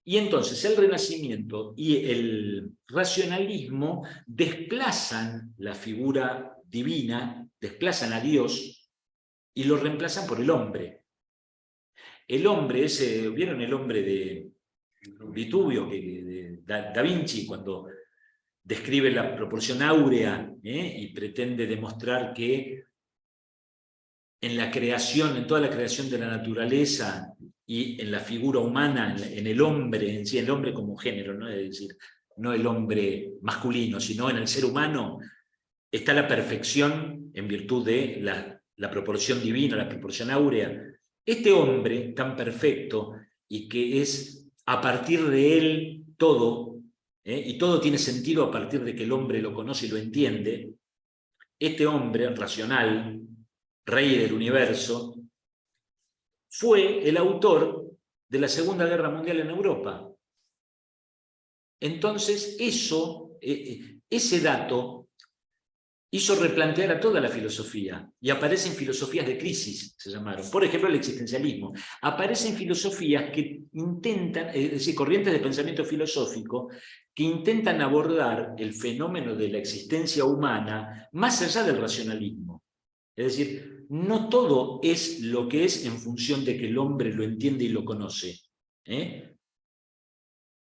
y entonces el Renacimiento y el racionalismo desplazan la figura divina, desplazan a Dios y lo reemplazan por el hombre. El hombre, ¿vieron el hombre de Vitubio, de Da Vinci, cuando describe la proporción áurea y pretende demostrar que en la creación, en toda la creación de la naturaleza y en la figura humana, en el hombre en sí, el hombre como género, ¿no? Es decir, no el hombre masculino, sino en el ser humano, está la perfección en virtud de la proporción divina, la proporción áurea. Este hombre tan perfecto y que es a partir de él todo, y todo tiene sentido a partir de que el hombre lo conoce y lo entiende, este hombre racional, rey del universo, fue el autor de la Segunda Guerra Mundial en Europa. Entonces, ese dato hizo replantear a toda la filosofía, y aparecen filosofías de crisis, se llamaron. Por ejemplo, el existencialismo. Aparecen filosofías que intentan, es decir, corrientes de pensamiento filosófico, que intentan abordar el fenómeno de la existencia humana más allá del racionalismo. Es decir, no todo es lo que es en función de que el hombre lo entiende y lo conoce.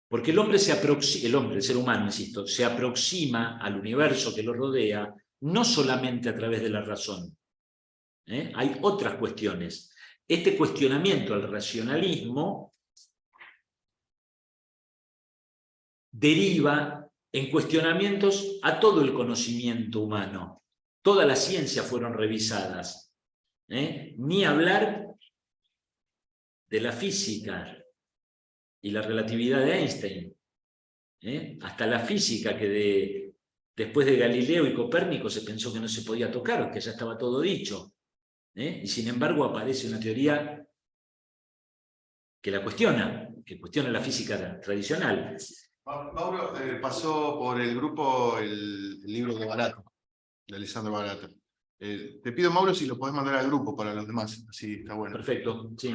Porque el hombre, el ser humano, insisto, se aproxima al universo que lo rodea no solamente a través de la razón. Hay otras cuestiones. Este cuestionamiento al racionalismo deriva en cuestionamientos a todo el conocimiento humano. Todas las ciencias fueron revisadas. Ni hablar de la física y la relatividad de Einstein. Hasta la física que después de Galileo y Copérnico se pensó que no se podía tocar, que ya estaba todo dicho. Y sin embargo aparece una teoría que la cuestiona, que cuestiona la física tradicional. Mauro pasó por el grupo el libro de Barato, de Alessandro Barato. Te pido, Mauro, si lo podés mandar al grupo para los demás, así está bueno. Perfecto, sí.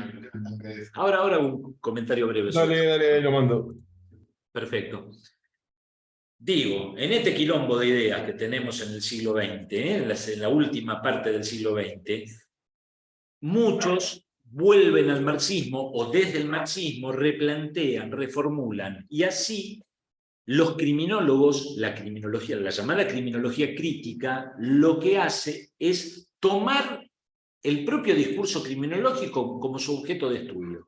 Ahora un comentario breve. Dale, lo mando. Perfecto. Digo, en este quilombo de ideas que tenemos en el siglo XX, en la última parte del siglo XX, muchos vuelven al marxismo o desde el marxismo replantean, reformulan, y así los criminólogos, la criminología, la llamada criminología crítica, lo que hace es tomar el propio discurso criminológico como su objeto de estudio.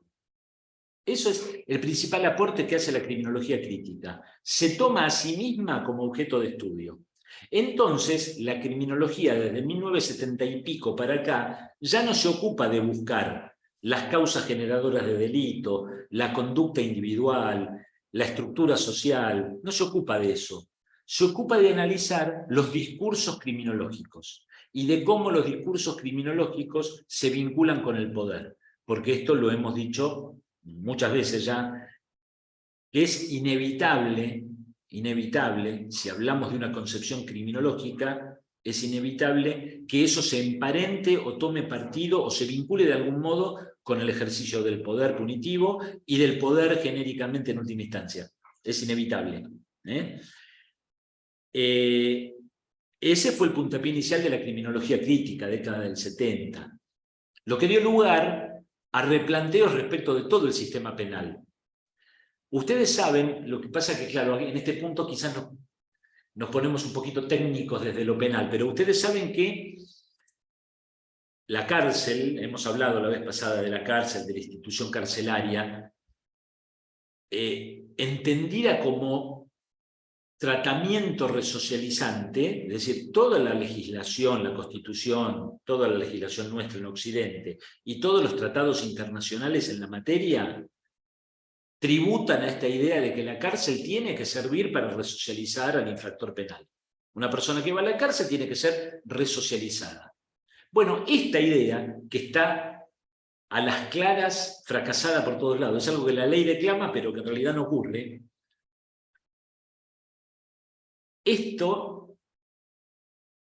Eso es el principal aporte que hace la criminología crítica. Se toma a sí misma como objeto de estudio. Entonces, la criminología desde 1970 y pico para acá ya no se ocupa de buscar las causas generadoras de delito, la conducta individual, la estructura social, no se ocupa de eso. Se ocupa de analizar los discursos criminológicos y de cómo los discursos criminológicos se vinculan con el poder. Porque esto lo hemos dicho muchas veces ya, que es inevitable, si hablamos de una concepción criminológica, es inevitable que eso se emparente o tome partido o se vincule de algún modo con el ejercicio del poder punitivo y del poder genéricamente en última instancia. Es inevitable. Ese fue el puntapié inicial de la criminología crítica, década del 70. Lo que dio lugar a replanteos respecto de todo el sistema penal. Ustedes saben, lo que pasa que, claro, en este punto quizás nos ponemos un poquito técnicos desde lo penal, pero ustedes saben que la cárcel, hemos hablado la vez pasada de la cárcel, de la institución carcelaria, entendida como tratamiento resocializante, es decir, toda la legislación, la Constitución, toda la legislación nuestra en Occidente y todos los tratados internacionales en la materia tributan a esta idea de que la cárcel tiene que servir para resocializar al infractor penal. Una persona que va a la cárcel tiene que ser resocializada. Bueno, esta idea, que está a las claras fracasada por todos lados, es algo que la ley declama, pero que en realidad no ocurre. Esto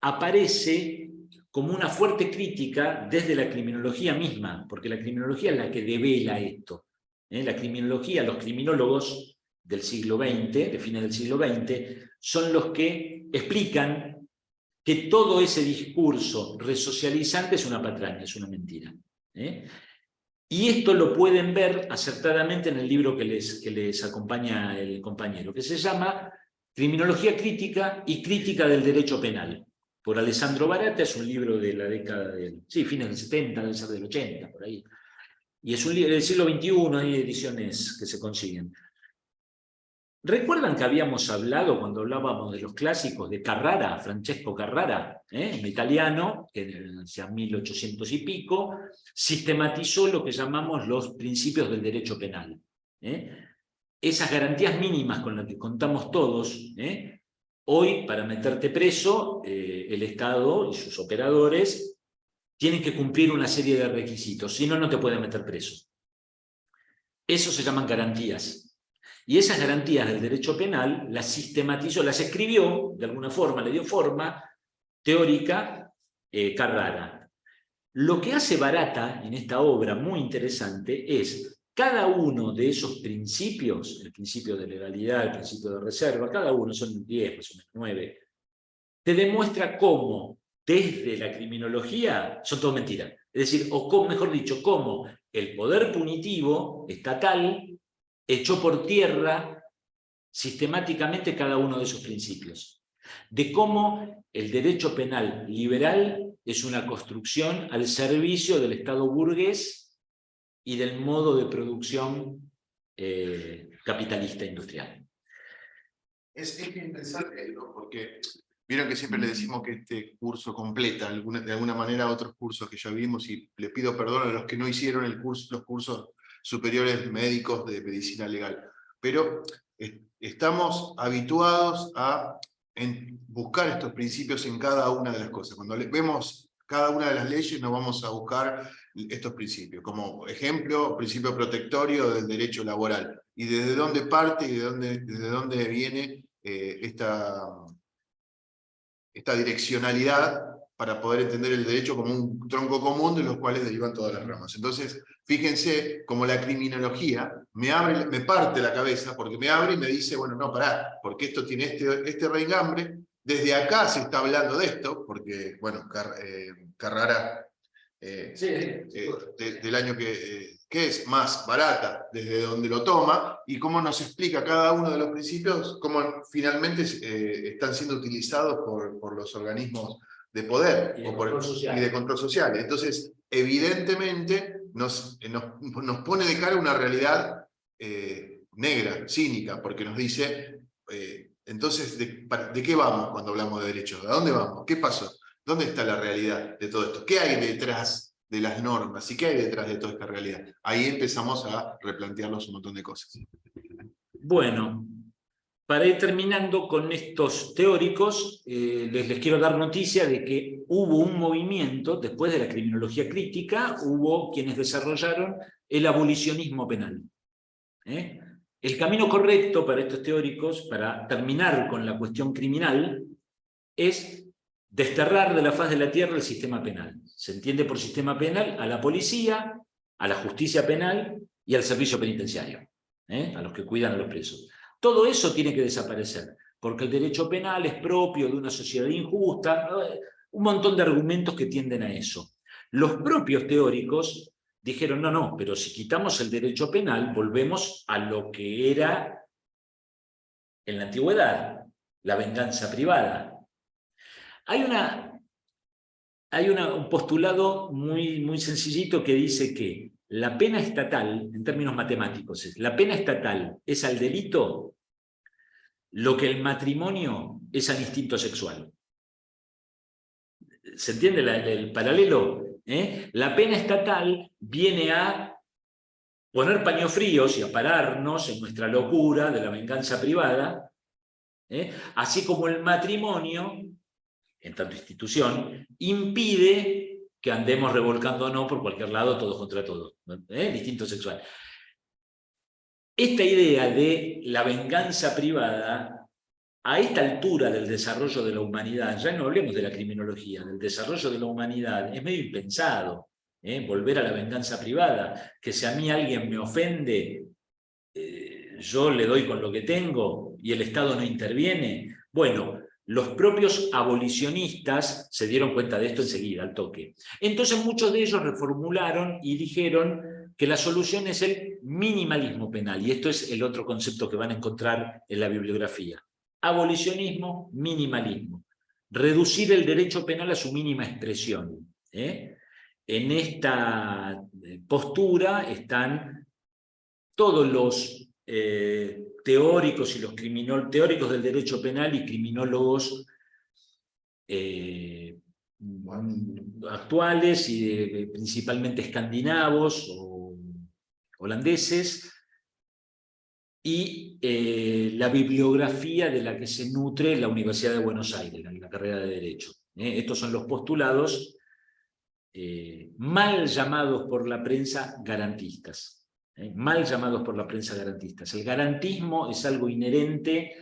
aparece como una fuerte crítica desde la criminología misma, porque la criminología es la que devela esto. La criminología, los criminólogos del siglo XX, de fines del siglo XX, son los que explican que todo ese discurso resocializante es una patraña, es una mentira. Y esto lo pueden ver acertadamente en el libro que les acompaña el compañero, que se llama Criminología crítica y crítica del derecho penal, por Alessandro Baratta. Es un libro de la década fines del 70, debe ser del 80, por ahí. Y es un libro del siglo XXI, hay ediciones que se consiguen. ¿Recuerdan que habíamos hablado, cuando hablábamos de los clásicos, de Carrara, Francesco Carrara, un italiano, que hacia 1800 y pico, sistematizó lo que llamamos los principios del derecho penal? Esas garantías mínimas con las que contamos todos, hoy, para meterte preso, el Estado y sus operadores tienen que cumplir una serie de requisitos, si no, no te pueden meter preso. Eso se llaman garantías. Y esas garantías del derecho penal las sistematizó, las escribió, de alguna forma, le dio forma teórica Carrara. Lo que hace Baratta en esta obra muy interesante es cada uno de esos principios, el principio de legalidad, el principio de reserva, cada uno son 10, más o menos 9, te demuestra cómo desde la criminología son todo mentiras. Es decir, o mejor dicho, cómo el poder punitivo estatal echó por tierra sistemáticamente cada uno de esos principios. De cómo el derecho penal liberal es una construcción al servicio del Estado burgués y del modo de producción capitalista industrial. Es indispensable, ¿no? Porque vieron que siempre le decimos que este curso completa de alguna manera otros cursos que ya vimos, y le pido perdón a los que no hicieron los cursos superiores médicos de medicina legal, pero estamos habituados a buscar estos principios en cada una de las cosas. Cuando vemos cada una de las leyes nos vamos a buscar estos principios, como ejemplo, principio protectorio del derecho laboral, y desde dónde parte y desde dónde viene esta direccionalidad para poder entender el derecho como un tronco común de los cuales derivan todas las ramas. Entonces, fíjense como la criminología me parte la cabeza, porque me abre y me dice, bueno, no, pará, porque esto tiene este raigambre, desde acá se está hablando de esto, porque, bueno, Carrara del año que es más barata, desde donde lo toma, y cómo nos explica cada uno de los principios, cómo finalmente están siendo utilizados por los organismos de poder y de control social. Entonces, evidentemente, nos pone de cara una realidad negra, cínica, porque nos dice, entonces, ¿de qué vamos cuando hablamos de derechos? ¿A dónde vamos? ¿Qué pasó? ¿Dónde está la realidad de todo esto? ¿Qué hay detrás de las normas? ¿Y qué hay detrás de toda esta realidad? Ahí empezamos a replantearnos un montón de cosas. Bueno, para ir terminando con estos teóricos, les quiero dar noticia de que hubo un movimiento, después de la criminología crítica, hubo quienes desarrollaron el abolicionismo penal. El camino correcto para estos teóricos, para terminar con la cuestión criminal, es desterrar de la faz de la tierra el sistema penal. Se entiende por sistema penal a la policía, a la justicia penal y al servicio penitenciario, a los que cuidan a los presos. Todo eso tiene que desaparecer, porque el derecho penal es propio de una sociedad injusta, un montón de argumentos que tienden a eso. Los propios teóricos dijeron, no, pero si quitamos el derecho penal, volvemos a lo que era en la antigüedad, la venganza privada. Hay un postulado muy sencillito que dice que la pena estatal, en términos matemáticos, la pena estatal es al delito lo que el matrimonio es al instinto sexual. ¿Se entiende el paralelo? La pena estatal viene a poner paños fríos y a pararnos en nuestra locura de la venganza privada, así como el matrimonio, en tanto institución, impide que andemos revolcándonos por cualquier lado, todos contra todos, el instinto sexual. Esta idea de la venganza privada, a esta altura del desarrollo de la humanidad, ya no hablemos de la criminología, del desarrollo de la humanidad, es medio impensado, volver a la venganza privada, que si a mí alguien me ofende, yo le doy con lo que tengo y el Estado no interviene. Bueno, los propios abolicionistas se dieron cuenta de esto enseguida, al toque. Entonces muchos de ellos reformularon y dijeron que la solución es el minimalismo penal, y esto es el otro concepto que van a encontrar en la bibliografía. Abolicionismo, minimalismo. Reducir el derecho penal a su mínima expresión. En esta postura están todos los teóricos y los teóricos del derecho penal y criminólogos actuales y principalmente escandinavos o holandeses, y la bibliografía de la que se nutre la Universidad de Buenos Aires, la carrera de Derecho. Estos son los postulados mal llamados por la prensa garantistas. Mal llamados por la prensa garantistas. El garantismo es algo inherente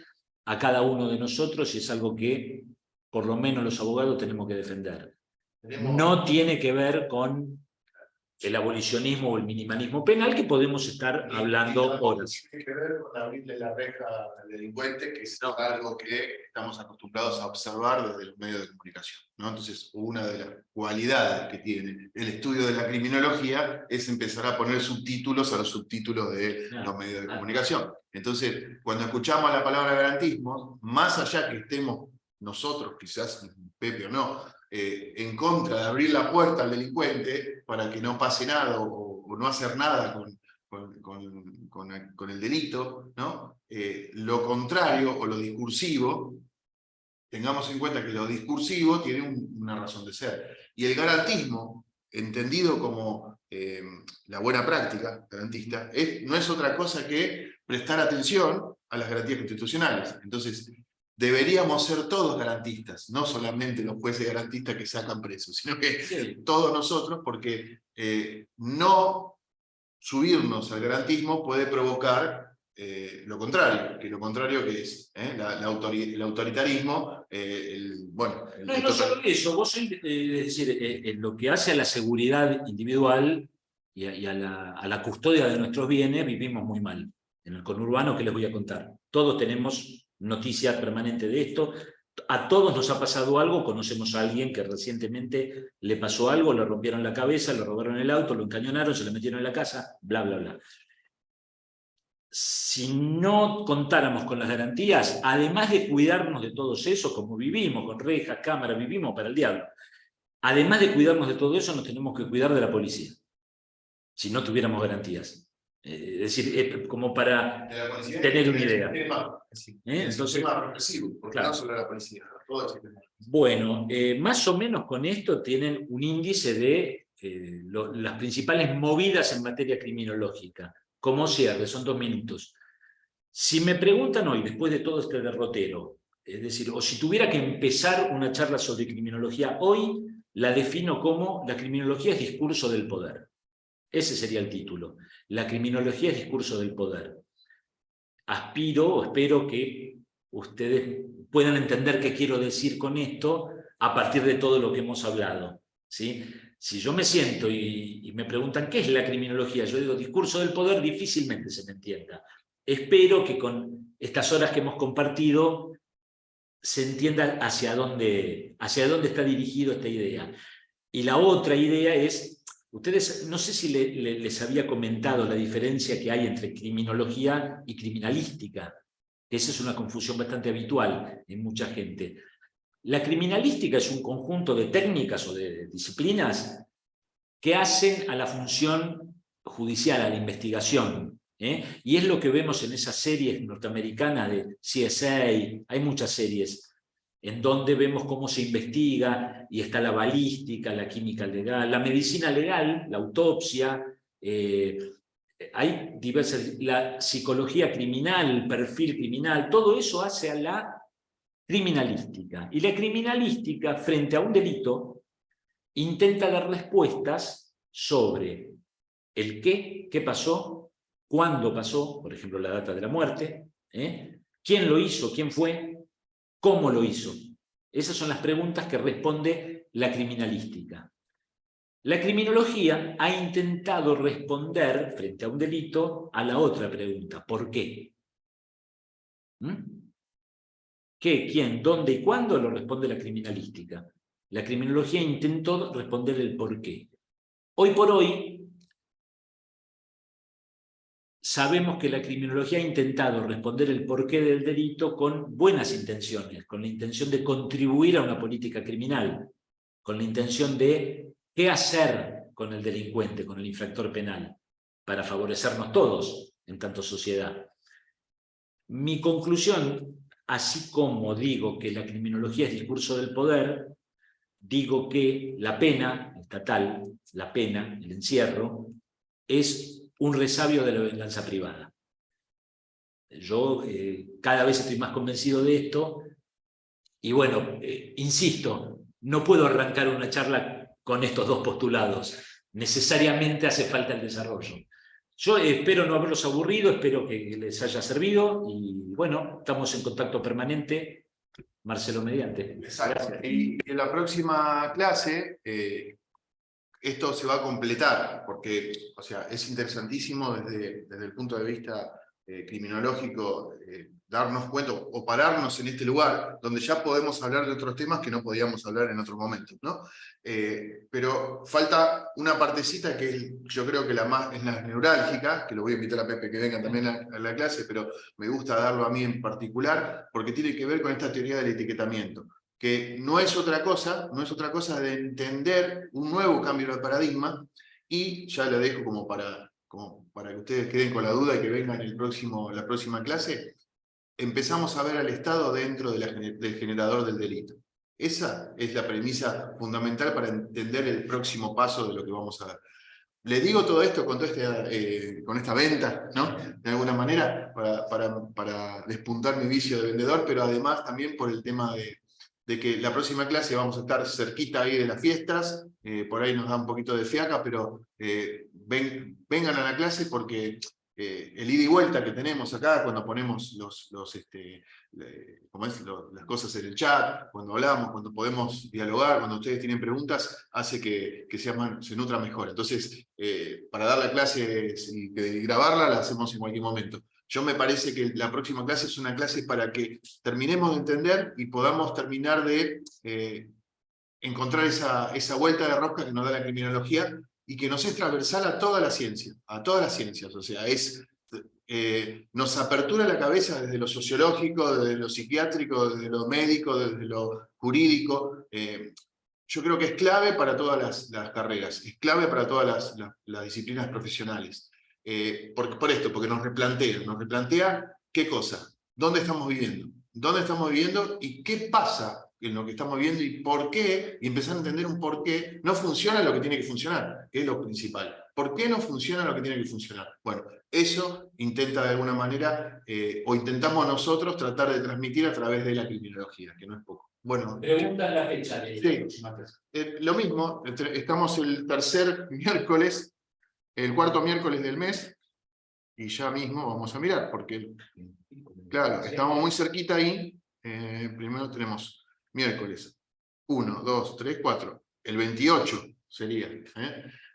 a cada uno de nosotros y es algo que, por lo menos los abogados, tenemos que defender. No tiene que ver con el abolicionismo o el minimalismo penal, que podemos estar hablando horas. Tiene que ver con abrirle la reja al delincuente, que es algo que estamos acostumbrados a observar desde los medios de comunicación, ¿no? Entonces, una de las cualidades que tiene el estudio de la criminología es empezar a poner subtítulos a los subtítulos de los medios de comunicación. Entonces, cuando escuchamos la palabra garantismo, más allá que estemos nosotros, quizás Pepe o no, en contra de abrir la puerta al delincuente para que no pase nada o no hacer nada con el delito, ¿no? Lo contrario o lo discursivo, tengamos en cuenta que lo discursivo tiene una razón de ser. Y el garantismo, entendido como la buena práctica garantista, no es otra cosa que prestar atención a las garantías constitucionales. Entonces, deberíamos ser todos garantistas, no solamente los jueces garantistas que sacan presos, sino que Sí. todos nosotros, porque no subirnos al garantismo puede provocar lo contrario, que es el autoritarismo, No, y no solo eso, vos, es decir, en lo que hace a la seguridad individual y a la custodia de nuestros bienes, vivimos muy mal. En el conurbano, ¿qué les voy a contar? Todos tenemos noticias permanentes de esto, a todos nos ha pasado algo, conocemos a alguien que recientemente le pasó algo, le rompieron la cabeza, le robaron el auto, lo encañonaron, se le metieron en la casa, bla, bla, bla. Si no contáramos con las garantías, además de cuidarnos de todos eso, como vivimos, con rejas, cámaras, vivimos para el diablo, además de cuidarnos de todo eso, nos tenemos que cuidar de la policía, si no tuviéramos garantías. Es decir, como para tener una idea. Entonces, porque no solo la policía, todo el sistema. Bueno, más o menos con esto tienen un índice de las principales movidas en materia criminológica. Como cierre, son 2 minutos. Si me preguntan hoy, después de todo este derrotero, es decir, o si tuviera que empezar una charla sobre criminología hoy, la defino como la criminología es discurso del poder. Ese sería el título. La criminología es discurso del poder. Aspiro o espero que ustedes puedan entender qué quiero decir con esto a partir de todo lo que hemos hablado, ¿sí? Si yo me siento y me preguntan qué es la criminología, yo digo discurso del poder, difícilmente se me entienda. Espero que con estas horas que hemos compartido se entienda hacia dónde está dirigido esta idea. Y la otra idea es, ustedes, no sé si les había comentado la diferencia que hay entre criminología y criminalística. Esa es una confusión bastante habitual en mucha gente. La criminalística es un conjunto de técnicas o de disciplinas que hacen a la función judicial, a la investigación, y es lo que vemos en esas series norteamericanas de CSA, hay muchas series en donde vemos cómo se investiga, y está la balística, la química legal, la medicina legal, la autopsia, hay diversas, la psicología criminal, el perfil criminal, todo eso hace a la criminalística. Y la criminalística, frente a un delito, intenta dar respuestas sobre el qué pasó, cuándo pasó, por ejemplo, la data de la muerte, quién lo hizo, quién fue, cómo lo hizo. Esas son las preguntas que responde la criminalística. La criminología ha intentado responder, frente a un delito, a la otra pregunta, ¿por qué? ¿Qué, quién, dónde y cuándo? Lo responde la criminalística. La criminología intentó responder el por qué. Hoy por hoy, sabemos que la criminología ha intentado responder el porqué del delito con buenas intenciones, con la intención de contribuir a una política criminal, con la intención de qué hacer con el delincuente, con el infractor penal, para favorecernos todos en tanto sociedad. Mi conclusión, así como digo que la criminología es discurso del poder, digo que la pena estatal, la pena, el encierro, es un resabio de la venganza privada. Yo cada vez estoy más convencido de esto, y bueno, insisto, no puedo arrancar una charla con estos 2 postulados. Necesariamente hace falta el desarrollo. Yo espero no haberlos aburrido, espero que les haya servido, y bueno, estamos en contacto permanente, Marcelo mediante. Exacto. Y en la próxima clase esto se va a completar, porque o sea, es interesantísimo desde el punto de vista criminológico darnos cuenta o pararnos en este lugar donde ya podemos hablar de otros temas que no podíamos hablar en otros momentos, ¿no? Pero falta una partecita que yo creo que es la neurálgica, que lo voy a invitar a Pepe que venga también a la clase, pero me gusta darlo a mí en particular, porque tiene que ver con esta teoría del etiquetamiento, que no es otra cosa de entender un nuevo cambio de paradigma, y ya lo dejo como para como para que ustedes queden con la duda y que vengan la próxima clase, empezamos a ver al Estado dentro del generador del delito. Esa es la premisa fundamental para entender el próximo paso de lo que vamos a ver. Les digo todo esto con esta venta, ¿no? De alguna manera, para despuntar mi vicio de vendedor, pero además también por el tema de que la próxima clase vamos a estar cerquita ahí de las fiestas, por ahí nos da un poquito de fiaca, pero vengan a la clase porque el ida y vuelta que tenemos acá, cuando ponemos las cosas en el chat, cuando hablamos, cuando podemos dialogar, cuando ustedes tienen preguntas, hace que se nutra mejor. Entonces, para dar la clase y grabarla, la hacemos en cualquier momento. Yo me parece que la próxima clase es una clase para que terminemos de entender y podamos terminar de encontrar esa vuelta de rosca que nos da la criminología y que nos es transversal a todas las ciencias, o sea, nos apertura la cabeza desde lo sociológico, desde lo psiquiátrico, desde lo médico, desde lo jurídico. Yo creo que es clave para todas las carreras, es clave para todas las disciplinas profesionales. Porque nos replantea qué cosa, dónde estamos viviendo y qué pasa en lo que estamos viviendo y por qué, y empezar a entender un por qué no funciona lo que tiene que funcionar, que es lo principal. ¿Por qué no funciona lo que tiene que funcionar? Bueno, eso intenta de alguna manera, o intentamos nosotros tratar de transmitir a través de la criminología, que no es poco. Bueno, Preguntan la fecha de la sí, próxima clase. lo mismo, estamos el cuarto miércoles del mes, y ya mismo vamos a mirar, porque, claro, estamos muy cerquita ahí. Primero tenemos miércoles 1, 2, 3, 4, el 28 sería.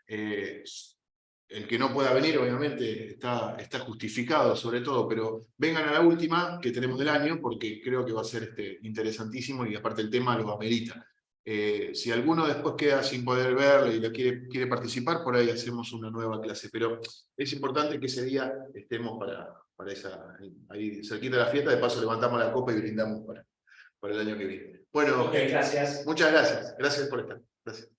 El que no pueda venir, obviamente, está justificado sobre todo, pero vengan a la última que tenemos del año, porque creo que va a ser interesantísimo y aparte el tema lo amerita. Si alguno después queda sin poder verlo y quiere participar, por ahí hacemos una nueva clase, pero es importante que ese día estemos para ahí cerquita de la fiesta, de paso levantamos la copa y brindamos para el año que viene. Bueno, Ok, gracias. muchas gracias por estar. Gracias.